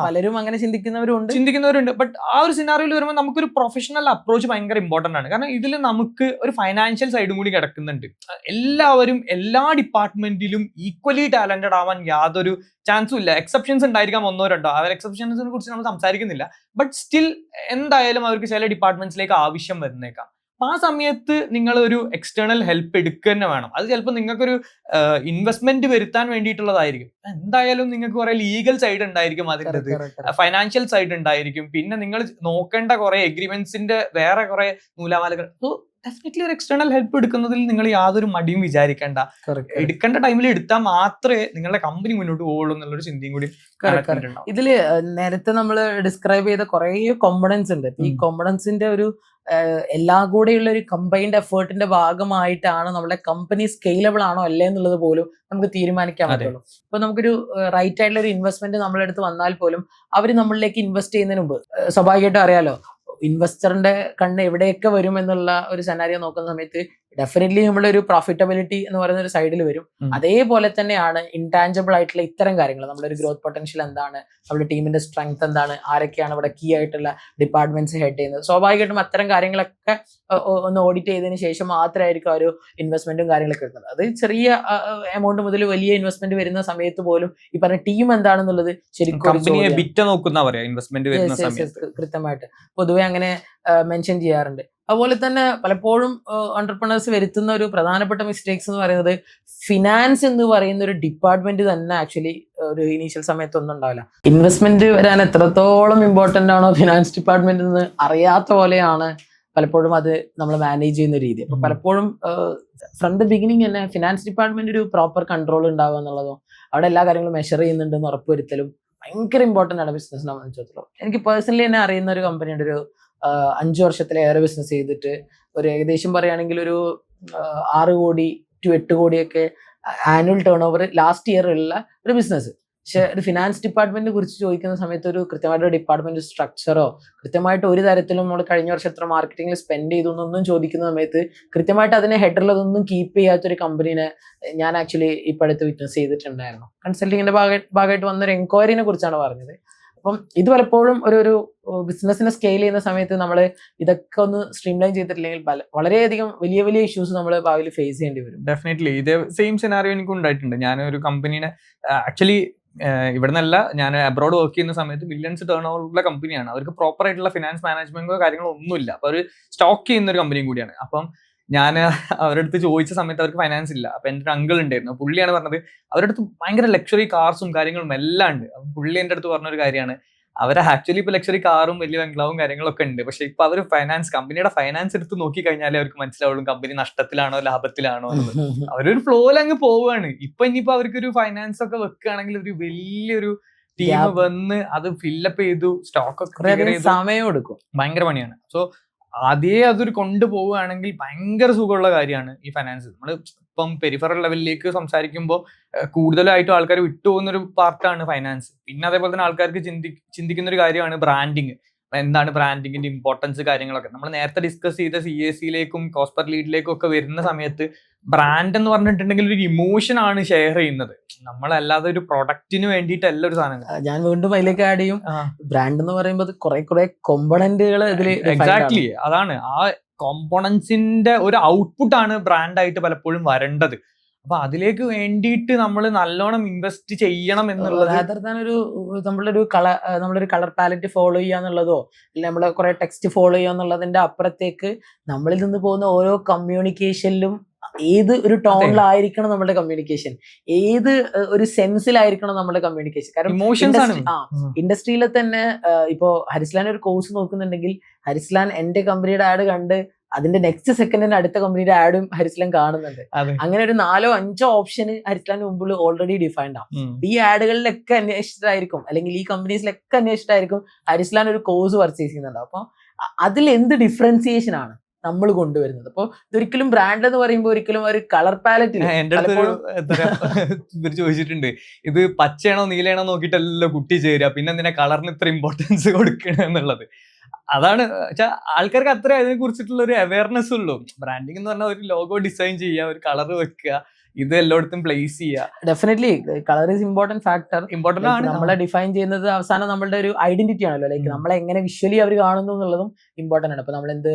പലരും അങ്ങനെ ചിന്തിക്കുന്നവരുണ്ട്. ബട്ട് ആ ഒരു സിനാറിയോയിൽ വരുമ്പോൾ നമുക്കൊരു പ്രൊഫഷണൽ അപ്രോച്ച് ഭയങ്കര ഇമ്പോർട്ടന്റ് ആണ്. കാരണം ഇതിൽ നമുക്ക് ഒരു ഫൈനാൻഷ്യൽ സൈഡും കൂടി കിടക്കുന്നുണ്ട്. എല്ലാവരും എല്ലാ ഡിപ്പാർട്ട്മെന്റിലും ഈക്വലി ടാലന്റഡ് ആവാൻ യാതൊരു ചാൻസും ഇല്ല. എക്സെപ്ഷൻസ് ഉണ്ടായിരിക്കാം, 1-2. അവർ എക്സെപ്ഷൻസിനെ കുറിച്ച് നമ്മൾ സംസാരിക്കുന്നില്ല. ബട്ട് സ്റ്റിൽ എന്തായാലും അവർക്ക് ചില ഡിപ്പാർട്ട്മെന്റ്സിലേക്ക് ആവശ്യം വരുന്നേക്കാം. അപ്പൊ ആ സമയത്ത് നിങ്ങൾ ഒരു എക്സ്റ്റേണൽ ഹെൽപ്പ് എടുക്കുക തന്നെ വേണം. അത് ചിലപ്പോൾ നിങ്ങൾക്കൊരു ഇൻവെസ്റ്റ്മെന്റ് വരുത്താൻ വേണ്ടിയിട്ടുള്ളതായിരിക്കും. എന്തായാലും നിങ്ങൾക്ക് കുറെ ലീഗൽ സൈഡ് ഉണ്ടായിരിക്കും, അതിൻ്റെ ഫൈനാൻഷ്യൽ സൈഡ് ഉണ്ടായിരിക്കും, പിന്നെ നിങ്ങൾ നോക്കേണ്ട കുറെ എഗ്രിമെന്റ്സിന്റെ വേറെ കുറെ നൂലാമാലകൾ. സോ ഡെഫിനറ്റ്ലി ഒരു എക്സ്റ്റേണൽ ഹെൽപ്പ് എടുക്കുന്നതിൽ നിങ്ങൾ യാതൊരു മടിയും വിചാരിക്കേണ്ട. എടുക്കേണ്ട ടൈമിൽ എടുത്താൽ മാത്രമേ നിങ്ങളുടെ കമ്പനി മുന്നോട്ട് പോകുള്ളൂ എന്നുള്ളൊരു ചിന്തയും കൂടി. ഇതില് നേരത്തെ നമ്മൾ ഡിസ്ക്രൈബ് ചെയ്ത കുറെ കോമ്പണൻസ് ഉണ്ട്. ഈ കോമ്പണൻസിന്റെ എല്ലാം കൂടെയുള്ള ഒരു കമ്പൈൻഡ് എഫേർട്ടിന്റെ ഭാഗമായിട്ടാണ് നമ്മുടെ കമ്പനി സ്കെയിലബിൾ ആണോ അല്ലേ എന്നുള്ളത് പോലും നമുക്ക് തീരുമാനിക്കാൻ പറ്റുള്ളൂ. ഇപ്പൊ നമുക്കൊരു റൈറ്റ് ആയിട്ടുള്ള ഒരു ഇൻവെസ്റ്റ്മെന്റ് നമ്മളെടുത്ത് വന്നാൽ പോലും അവർ നമ്മളിലേക്ക് ഇൻവെസ്റ്റ് ചെയ്യുന്നതിന് മുമ്പ് സ്വാഭാവികമായിട്ടും അറിയാലോ, ഇൻവെസ്റ്ററിന്റെ കണ്ണ് എവിടെയൊക്കെ വരും എന്നുള്ള ഒരു സെനാരിയോ നോക്കുന്ന സമയത്ത് ഡെഫിനറ്റ്ലി നമ്മുടെ ഒരു പ്രോഫിറ്റബിലിറ്റി എന്ന് പറയുന്ന ഒരു സൈഡിൽ വരും. അതേപോലെ തന്നെയാണ് ഇൻടാഞ്ചിബിൾ ആയിട്ടുള്ള ഇത്തരം കാര്യങ്ങൾ, നമ്മുടെ ഒരു ഗ്രോത്ത് പൊട്ടൻഷ്യൽ എന്താണ്, നമ്മുടെ ടീമിന്റെ സ്ട്രെങ്ത് എന്താണ്, ആരൊക്കെയാണ് ഇവിടെ കീ ആയിട്ടുള്ള ഡിപ്പാർട്ട്മെന്റ്സ് ഹെഡ് ചെയ്യുന്നത്. സ്വാഭാവികമായിട്ടും അത്തരം കാര്യങ്ങളൊക്കെ ഒന്ന് ഓഡിറ്റ് ചെയ്തതിന് ശേഷം മാത്രമായിരിക്കും ഒരു ഇൻവെസ്റ്റ്മെന്റും കാര്യങ്ങളൊക്കെ എടുക്കുന്നത്. അത് ചെറിയ എമൗണ്ട് മുതൽ വലിയ ഇൻവെസ്റ്റ്മെന്റ് വരുന്ന സമയത്ത് പോലും ഈ പറഞ്ഞ ടീം എന്താണെന്നുള്ളത് ശരിക്കും കൃത്യമായിട്ട് പൊതുവെ അങ്ങനെ മെൻഷൻ ചെയ്യാറുണ്ട്. അതുപോലെ തന്നെ പലപ്പോഴും എന്റർപ്രണേഴ്സ് വരുത്തുന്ന ഒരു പ്രധാനപ്പെട്ട മിസ്റ്റേക്സ് എന്ന് പറയുന്നത് ഫിനാൻസ് എന്ന് പറയുന്ന ഒരു ഡിപ്പാർട്ട്മെന്റ് തന്നെ ആക്ച്വലി ഒരു ഇനീഷ്യൽ സമയത്തൊന്നും ഉണ്ടാവില്ല. ഇൻവെസ്റ്റ്മെന്റ് വരാൻ എത്രത്തോളം ഇമ്പോർട്ടന്റ് ആണോ ഫിനാൻസ് ഡിപ്പാർട്ട്മെന്റ് എന്ന് അറിയാത്ത പോലെയാണ് പലപ്പോഴും അത് നമ്മൾ മാനേജ് ചെയ്യുന്ന രീതി. അപ്പൊ പലപ്പോഴും ഫ്രം ദ ബിഗിനിങ് തന്നെ ഫിനാൻസ് ഡിപ്പാർട്ട്മെന്റ് ഒരു പ്രോപ്പർ കൺട്രോൾ ഉണ്ടാവുക എന്നുള്ളതോ അവിടെ എല്ലാ കാര്യങ്ങളും മെഷർ ചെയ്യുന്നുണ്ടെന്ന് ഉറപ്പുവരുത്തലും ഭയങ്കര ഇമ്പോർട്ടൻ്റ് ആണ് ബിസിനസ്സിനെ സംബന്ധിച്ചിടത്തോളം. എനിക്ക് പേഴ്സണലി തന്നെ അറിയുന്ന ഒരു കമ്പനിയുടെ ഒരു 5 വർഷത്തിലേറെ ബിസിനസ് ചെയ്തിട്ട് ഒരു ഏകദേശം പറയുകയാണെങ്കിൽ ഒരു 6 കോടി to 8 കോടിയൊക്കെ annual turnover last year ഉള്ള ഒരു ബിസിനസ്. പക്ഷെ ഒരു ഫിനാൻസ് ഡിപ്പാർട്ട്മെന്റിനെ കുറിച്ച് ചോദിക്കുന്ന സമയത്ത് ഒരു കൃത്യമായിട്ട് ഡിപ്പാർട്ട്മെന്റ് സ്ട്രക്ചറോ കൃത്യമായിട്ട് ഒരു തരത്തിലും നമ്മൾ കഴിഞ്ഞ വർഷം എത്ര മാർക്കറ്റിംഗിൽ സ്പെൻഡ് ചെയ്തു എന്നൊന്നും ചോദിക്കുന്ന സമയത്ത് കൃത്യമായിട്ട് അതിനെ ഹെഡറിലതൊന്നും കീപ്പ് ചെയ്യാത്തൊരു കമ്പനീനെ ഞാൻ ആക്ച്വലി ഇപ്പം അടുത്ത് വിറ്റ്നസ് ചെയ്തിട്ടുണ്ടായിരുന്നു. കൺസൾട്ടിങ്ങിന്റെ ഭാഗമായിട്ട് വന്നൊരു എൻക്വയറിനെ കുറിച്ചാണ് പറഞ്ഞത്. അപ്പം ഇത് പലപ്പോഴും ഒരു ബിസിനസിനെ സ്കെയിൽ ചെയ്യുന്ന സമയത്ത് നമ്മൾ ഇതൊക്കെ ഒന്ന് സ്ട്രീംലൈൻ ചെയ്തിട്ടില്ലെങ്കിൽ വളരെയധികം വലിയ വലിയ ഇഷ്യൂസ് നമ്മൾ ഭാവിയിൽ ഫേസ് ചെയ്യേണ്ടി വരും. ഡെഫിനറ്റ്ലി ഇതേ സെയിം സിനാറിയോ എനിക്ക് ഉണ്ടായിട്ടുണ്ട്. ഞാനൊരു കമ്പനീനെ ആക്ച്വലി ഇവിടെ നിന്നല്ല, ഞാൻ അബ്രോഡ് വർക്ക് ചെയ്യുന്ന സമയത്ത് മില്യൺസ് ടേൺ ഓവറുള്ള കമ്പനിയാണ്. അവർക്ക് പ്രോപ്പർ ആയിട്ടുള്ള ഫിനാൻസ് മാനേജ്മെന്റോ കാര്യങ്ങളോ ഒന്നുമില്ല. അപ്പൊ അവർ സ്റ്റോക്ക് ചെയ്യുന്ന ഒരു കമ്പനിയും കൂടിയാണ്. അപ്പം ഞാൻ അവരുടെ അടുത്ത് ചോദിച്ച സമയത്ത് അവർക്ക് ഫൈനാൻസ് ഇല്ല. അപ്പൊ എൻ്റെ ഒരു അങ്കിൾ ഉണ്ടായിരുന്നു. പുള്ളിയാണ് പറഞ്ഞത് അവരുടെ അടുത്ത് ഭയങ്കര ലക്ഷറി കാർസും കാര്യങ്ങളും എല്ലാം ഉണ്ട്. അപ്പം പുള്ളി എൻ്റെ അടുത്ത് പറഞ്ഞൊരു കാര്യമാണ്, അവരെ ആക്ച്വലി ഇപ്പൊ ലക്ഷറി കാറും വലിയ ബംഗ്ലാവും കാര്യങ്ങളൊക്കെ ഉണ്ട്. പക്ഷെ ഇപ്പൊ അവർ കമ്പനിയുടെ ഫൈനാൻസ് എടുത്ത് നോക്കി കഴിഞ്ഞാലേ അവർക്ക് മനസ്സിലാവുള്ളൂ കമ്പനി നഷ്ടത്തിലാണോ ലാഭത്തിലാണോ എന്നുള്ളത്. അവരൊരു ഫ്ലോയിൽ അങ്ങ് പോവുകയാണ്. ഇപ്പൊ ഇനിയിപ്പോ അവർക്കൊരു ഫൈനാൻസ് ഒക്കെ വെക്കുകയാണെങ്കിൽ ഒരു വലിയൊരു ടീം വന്ന് അത് ഫില്ലപ്പ് ചെയ്തു സ്റ്റോക്ക് ഒക്കെ സമയം എടുക്കും, ഭയങ്കര പണിയാണ്. സോ ആദ്യമേ അതൊരു കൊണ്ടുപോവുകയാണെങ്കിൽ ഭയങ്കര സുഖമുള്ള കാര്യമാണ് ഈ ഫൈനാൻസ്. നമ്മൾ ഇപ്പം പെരിഫറൽ ലെവലിലേക്ക് സംസാരിക്കുമ്പോൾ കൂടുതലായിട്ടും ആൾക്കാർ വിട്ടുപോകുന്ന ഒരു പാർട്ടാണ് ഫൈനാൻസ്. പിന്നെ അതേപോലെ തന്നെ ആൾക്കാർക്ക് ചിന്തിക്കുന്ന ഒരു കാര്യമാണ് ബ്രാൻഡിങ്. എന്താണ് ബ്രാൻഡിങ്ങിന്റെ ഇമ്പോർട്ടൻസ് കാര്യങ്ങളൊക്കെ നമ്മൾ നേരത്തെ ഡിസ്കസ് ചെയ്ത CACയിലേക്കും കോസ്റ്റ് പെർ ലീഡിലേക്കും ഒക്കെ വരുന്ന സമയത്ത് ബ്രാൻഡ് എന്ന് പറഞ്ഞിട്ടുണ്ടെങ്കിൽ ഒരു ഇമോഷൻ ആണ് ഷെയർ ചെയ്യുന്നത്. നമ്മളല്ലാതെ ഒരു പ്രൊഡക്റ്റിന് വേണ്ടിയിട്ടല്ല ഒരു സാധനം. ഞാൻ വീണ്ടും അതിലേക്ക് ആഡ് ചെയ്യും, ബ്രാൻഡ് എന്ന് പറയുമ്പോൾ കുറെ കോമ്പണന്റുകൾ ഇതിൽ എക്സാക്ട്ലി അതാണ്. ആ കോമ്പോണൻസിന്റെ ഒരു ഔട്ട്പുട്ട് ആണ് ബ്രാൻഡായിട്ട് പലപ്പോഴും വരേണ്ടത്. അപ്പൊ അതിലേക്ക് വേണ്ടിയിട്ട് നമ്മൾ നല്ലോണം ഇൻവെസ്റ്റ് ചെയ്യണം എന്നുള്ളത്. നമ്മളൊരു കളർ പാലറ്റ് ഫോളോ ചെയ്യാന്നുള്ളതോ അല്ലെങ്കിൽ നമ്മള് കുറെ ടെക്സ്റ്റ് ഫോളോ ചെയ്യാന്നുള്ളതിന്റെ അപ്പുറത്തേക്ക് നമ്മളിൽ നിന്ന് പോകുന്ന ഓരോ കമ്മ്യൂണിക്കേഷനിലും ഏത് ഒരു ടോണിലായിരിക്കണം നമ്മുടെ കമ്മ്യൂണിക്കേഷൻ, ഏത് ഒരു സെൻസിലായിരിക്കണം നമ്മുടെ കമ്മ്യൂണിക്കേഷൻ. കാരണം ഇൻഡസ്ട്രിയിലെ തന്നെ ഇപ്പോ ഹരിസ്ലാൻ ഒരു കോഴ്സ് നോക്കുന്നുണ്ടെങ്കിൽ ഹരിസ്ലാൻ എന്റെ കമ്പനിയുടെ ആഡ് കണ്ട് അതിന്റെ നെക്സ്റ്റ് സെക്കൻഡിന് അടുത്ത കമ്പനിയുടെ ആഡും ഹരിസ്ലാൻ കാണുന്നുണ്ട്. അങ്ങനെ ഒരു 4-5 ഓപ്ഷൻ ഹരിസ്ലാന്റെ മുമ്പിൽ ഓൾറെഡി ഡിഫൈൻഡ് ആവും. ഈ ആഡുകളിലൊക്കെ അന്വേഷിച്ചിട്ടായിരിക്കും അല്ലെങ്കിൽ ഈ കമ്പനീസിലൊക്കെ അന്വേഷിച്ചിട്ടായിരിക്കും ഹരിസ്ലാൻ ഒരു കോഴ്സ് പർച്ചേസ് ചെയ്യുന്നുണ്ടാവും. അപ്പൊ അതിൽ എന്ത് ഡിഫറൻസിയേഷൻ ആണ് നമ്മൾ കൊണ്ടുവരുന്നത്? അപ്പൊ ഇതൊരിക്കലും ബ്രാൻഡ് എന്ന് പറയുമ്പോൾ ഒരിക്കലും ഒരു കളർ പാലറ്റ്. എന്റെ അടുത്ത് ചോദിച്ചിട്ടുണ്ട്, ഇത് പച്ചയാണോ നീലയാണോ നോക്കിയിട്ടല്ലോ കുട്ടി ചേരുക, പിന്നെ എന്തിനാ കളറിന് ഇത്ര ഇമ്പോർട്ടൻസ് കൊടുക്കണം എന്നുള്ളത്. അതാണ് വെച്ചാൽ ആൾക്കാർക്ക് അത്ര അതിനെ കുറിച്ചിട്ടുള്ള ഒരു അവയർനെസ് ഉള്ളൂ. ബ്രാൻഡിങ് എന്ന് പറഞ്ഞാൽ ഒരു ലോഗോ ഡിസൈൻ ചെയ്യുക, ഒരു കളർ വെക്കുക, ഇത് എല്ലായിടത്തും പ്ലേസ് ചെയ്യുക. Definitely colour is important factor. Important ആണ്. നമ്മളെ ഡിഫൈൻ ചെയ്യുന്നത് അവസാനം നമ്മളുടെ ഒരു ഐഡന്റിറ്റി ആണല്ലോ. ലൈക്ക് നമ്മളെ എങ്ങനെ വിഷ്വലി അവർ കാണുന്നു എന്നുള്ളതും ഇമ്പോർട്ടന്റ് ആണ്. അപ്പൊ നമ്മൾ എന്ത്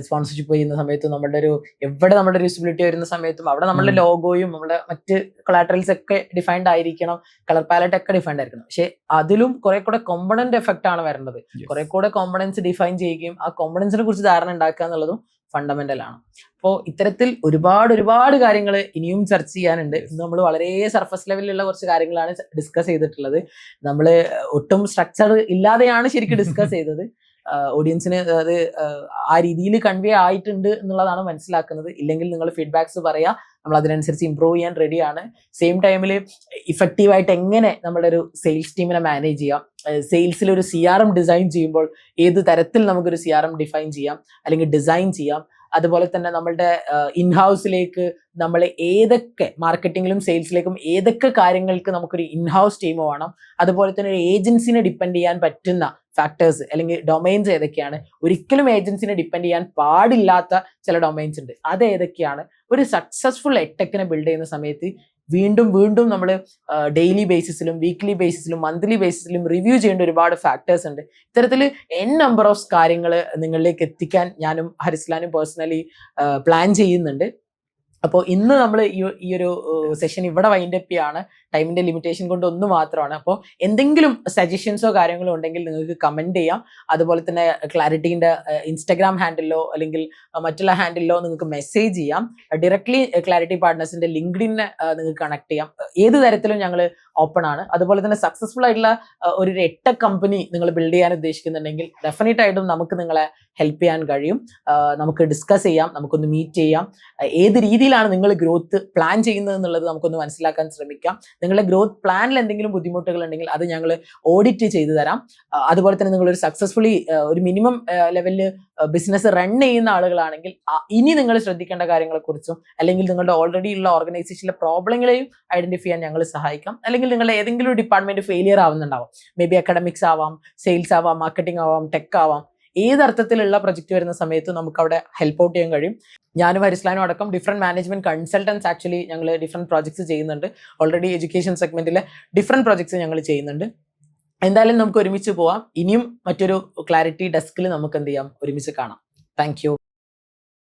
സ്പോൺസർഷിപ്പ് ചെയ്യുന്ന സമയത്തും നമ്മുടെ ഒരു എവിടെ നമ്മുടെ വിസിബിലിറ്റി വരുന്ന സമയത്തും അവിടെ നമ്മുടെ ലോഗോയും നമ്മുടെ മറ്റ് കൊളാറ്ററൽസ് ഒക്കെ ഡിഫൈൻഡ് ആയിരിക്കണം, കളർ പാലറ്റ് ഒക്കെ ഡിഫൈൻഡ് ആയിരിക്കണം. പക്ഷെ അതിലും കുറെ കൂടെ കോമ്പണന്റ് എഫക്റ്റ് ആണ് വരേണ്ടത്. കുറെ കൂടെ കോമ്പണൻസ് ഡിഫൈൻ ചെയ്യുകയും ആ കോമ്പണൻസിനെ കുറിച്ച് ധാരണ ഉണ്ടാക്കുക എന്നുള്ളതും ഫണ്ടമെന്റൽ ആണ്. അപ്പോൾ ഇത്തരത്തിൽ ഒരുപാട് കാര്യങ്ങൾ ഇനിയും ചർച്ച ചെയ്യാനുണ്ട്. ഇന്ന് നമ്മൾ വളരെ സർഫസ് ലെവലിലുള്ള കുറച്ച് കാര്യങ്ങളാണ് ഡിസ്കസ് ചെയ്തിട്ടുള്ളത്. നമ്മൾ ഒട്ടും സ്ട്രക്ചർ ഇല്ലാതെയാണ് ശരിക്കും ഡിസ്കസ് ചെയ്തത്. ഓഡിയൻസിന് അത് ആ രീതിയിൽ കൺവേ ആയിട്ടുണ്ട് എന്നുള്ളതാണ് മനസ്സിലാക്കുന്നത്. ഇല്ലെങ്കിൽ നിങ്ങൾ ഫീഡ്ബാക്സ് പറയാ, നമ്മൾ അതിനനുസരിച്ച് ഇമ്പ്രൂവ് ചെയ്യാൻ റെഡിയാണ്. സെയിം ടൈമിൽ ഇഫക്റ്റീവായിട്ട് എങ്ങനെ നമ്മുടെ ഒരു സെയിൽസ് ടീമിനെ മാനേജ് ചെയ്യാം, സെയിൽസിൽ ഒരു CRM ഡിസൈൻ ചെയ്യുമ്പോൾ ഏത് തരത്തിൽ നമുക്കൊരു CRM ഡിഫൈൻ ചെയ്യാം അല്ലെങ്കിൽ ഡിസൈൻ ചെയ്യാം. അതുപോലെ തന്നെ നമ്മളുടെ ഇൻഹൗസിലേക്ക് നമ്മൾ ഏതൊക്കെ മാർക്കറ്റിങ്ങിലും സെയിൽസിലേക്കും ഏതൊക്കെ കാര്യങ്ങൾക്ക് നമുക്കൊരു ഇൻഹൗസ് ടീം വേണം, അതുപോലെ തന്നെ ഒരു ഏജൻസിനെ ഡിപ്പെൻഡ് ചെയ്യാൻ പറ്റുന്ന ഫാക്ടേഴ്സ് അല്ലെങ്കിൽ ഡൊമൈൻസ് ഏതൊക്കെയാണ്, ഒരിക്കലും ഏജൻസിനെ ഡിപ്പെൻഡ് ചെയ്യാൻ പാടില്ലാത്ത ചില ഡൊമൈൻസ് ഉണ്ട്, അത് ഏതൊക്കെയാണ്, ഒരു സക്സസ്ഫുൾ എഡ്ടെക്കിനെ ബിൽഡ് ചെയ്യുന്ന സമയത്ത് വീണ്ടും വീണ്ടും നമ്മൾ ഡെയിലി ബേസിസിലും വീക്ക്ലി ബേസിസിലും മന്ത്ലി ബേസിസിലും റിവ്യൂ ചെയ്യേണ്ട ഒരുപാട് ഫാക്ടേഴ്സ് ഉണ്ട്. ഇത്തരത്തിൽ നമ്പർ ഓഫ് കാര്യങ്ങൾ നിങ്ങളിലേക്ക് എത്തിക്കാൻ ഞാനും ഹരിസ്ലാനും പേഴ്സണലി പ്ലാൻ ചെയ്യുന്നുണ്ട്. അപ്പോൾ ഇന്ന് നമ്മൾ ഈ ഒരു സെഷൻ ഇവിടെ വൈൻഡപ്പ് ചെയ്യാണ്. ടൈമിന്റെ ലിമിറ്റേഷൻ കൊണ്ട് ഒന്ന് മാത്രമാണ്. അപ്പോൾ എന്തെങ്കിലും സജഷൻസോ കാര്യങ്ങളോ ഉണ്ടെങ്കിൽ നിങ്ങൾക്ക് കമന്റ് ചെയ്യാം. അതുപോലെ തന്നെ ക്ലാരിറ്റീൻ്റെ ഇൻസ്റ്റാഗ്രാം ഹാൻഡിലോ അല്ലെങ്കിൽ മറ്റുള്ള ഹാൻഡിലോ നിങ്ങൾക്ക് മെസ്സേജ് ചെയ്യാം. ഡയറക്ട്ലി ക്ലാരിറ്റി പാർട്ട്നേഴ്സിന്റെ ലിങ്ക്ഡിനെ നിങ്ങൾക്ക് കണക്ട് ചെയ്യാം. ഏത് തരത്തിലും ഞങ്ങൾ ഓപ്പൺ ആണ്. അതുപോലെ തന്നെ സക്സസ്ഫുൾ ആയിട്ടുള്ള ഒരു എട്ടെക് കമ്പനി നിങ്ങൾ ബിൽഡ് ചെയ്യാൻ ഉദ്ദേശിക്കുന്നുണ്ടെങ്കിൽ ഡെഫിനറ്റ് ആയിട്ടും നമുക്ക് നിങ്ങളെ ഹെൽപ്പ് ചെയ്യാൻ കഴിയും. നമുക്ക് ഡിസ്കസ് ചെയ്യാം, നമുക്കൊന്ന് മീറ്റ് ചെയ്യാം. ഏത് രീതിയിലാണ് നിങ്ങൾ ഗ്രോത്ത് പ്ലാൻ ചെയ്യുന്നത് എന്നുള്ളത് നമുക്കൊന്ന് മനസ്സിലാക്കാൻ ശ്രമിക്കാം. നിങ്ങളുടെ ഗ്രോത്ത് പ്ലാനിൽ എന്തെങ്കിലും ബുദ്ധിമുട്ടുകൾ ഉണ്ടെങ്കിൽ അത് ഞങ്ങൾ ഓഡിറ്റ് ചെയ്തു തരാം. അതുപോലെ തന്നെ നിങ്ങളൊരു സക്സസ്ഫുള്ളി ഒരു മിനിമം ലെവലിൽ ബിസിനസ് റൺ ചെയ്യുന്ന ആളുകളാണെങ്കിൽ ഇനി നിങ്ങൾ ശ്രദ്ധിക്കേണ്ട കാര്യങ്ങളെക്കുറിച്ചും അല്ലെങ്കിൽ നിങ്ങളുടെ ഓൾറെഡി ഉള്ള ഓർഗനൈസേഷനിലെ പ്രോബ്ലങ്ങളെയും ഐഡന്റിഫൈ ചെയ്യാൻ ഞങ്ങൾ സഹായിക്കാം. അല്ലെങ്കിൽ നിങ്ങളുടെ ഏതെങ്കിലും ഒരു ഡിപ്പാർട്ട്മെന്റ് ഫെയിലിയർ ആവുന്നുണ്ടാവും. മേ ബി അക്കാഡമിക്സ് ആവാം, സെയിൽസ് ആവാം, മാർക്കറ്റിംഗ് ആവാം, ടെക് ആവാം. ഏത് അർത്ഥത്തിലുള്ള പ്രൊജക്ട് വരുന്ന സമയത്ത് നമുക്ക് അവിടെ ഹെൽപ്പ് ഔട്ട് ചെയ്യാൻ കഴിയും. ഞാനും ഹരിസ്ലാനും അടക്കം ഡിഫറെൻറ്റ് മാനേജ്മെന്റ് കൺസൾട്ടൻസ് ആക്ച്വലി ഞങ്ങൾ ഡിഫറെൻറ്റ് പ്രോജക്ട്സ് ചെയ്യുന്നുണ്ട്. ഓൾറെഡി എഡ്യൂക്കേഷൻ സെഗ്മെന്റിലെ ഡിഫറെൻറ്റ് പ്രോജക്ട്സ് ഞങ്ങൾ ചെയ്യുന്നുണ്ട്. എന്തായാലും നമുക്ക് ഒരുമിച്ച് പോവാം. ഇനിയും മറ്റൊരു ക്ലാരിറ്റി ഡെസ്കിൽ നമുക്ക് എന്ത് ചെയ്യാം, ഒരുമിച്ച് കാണാം. Thank you.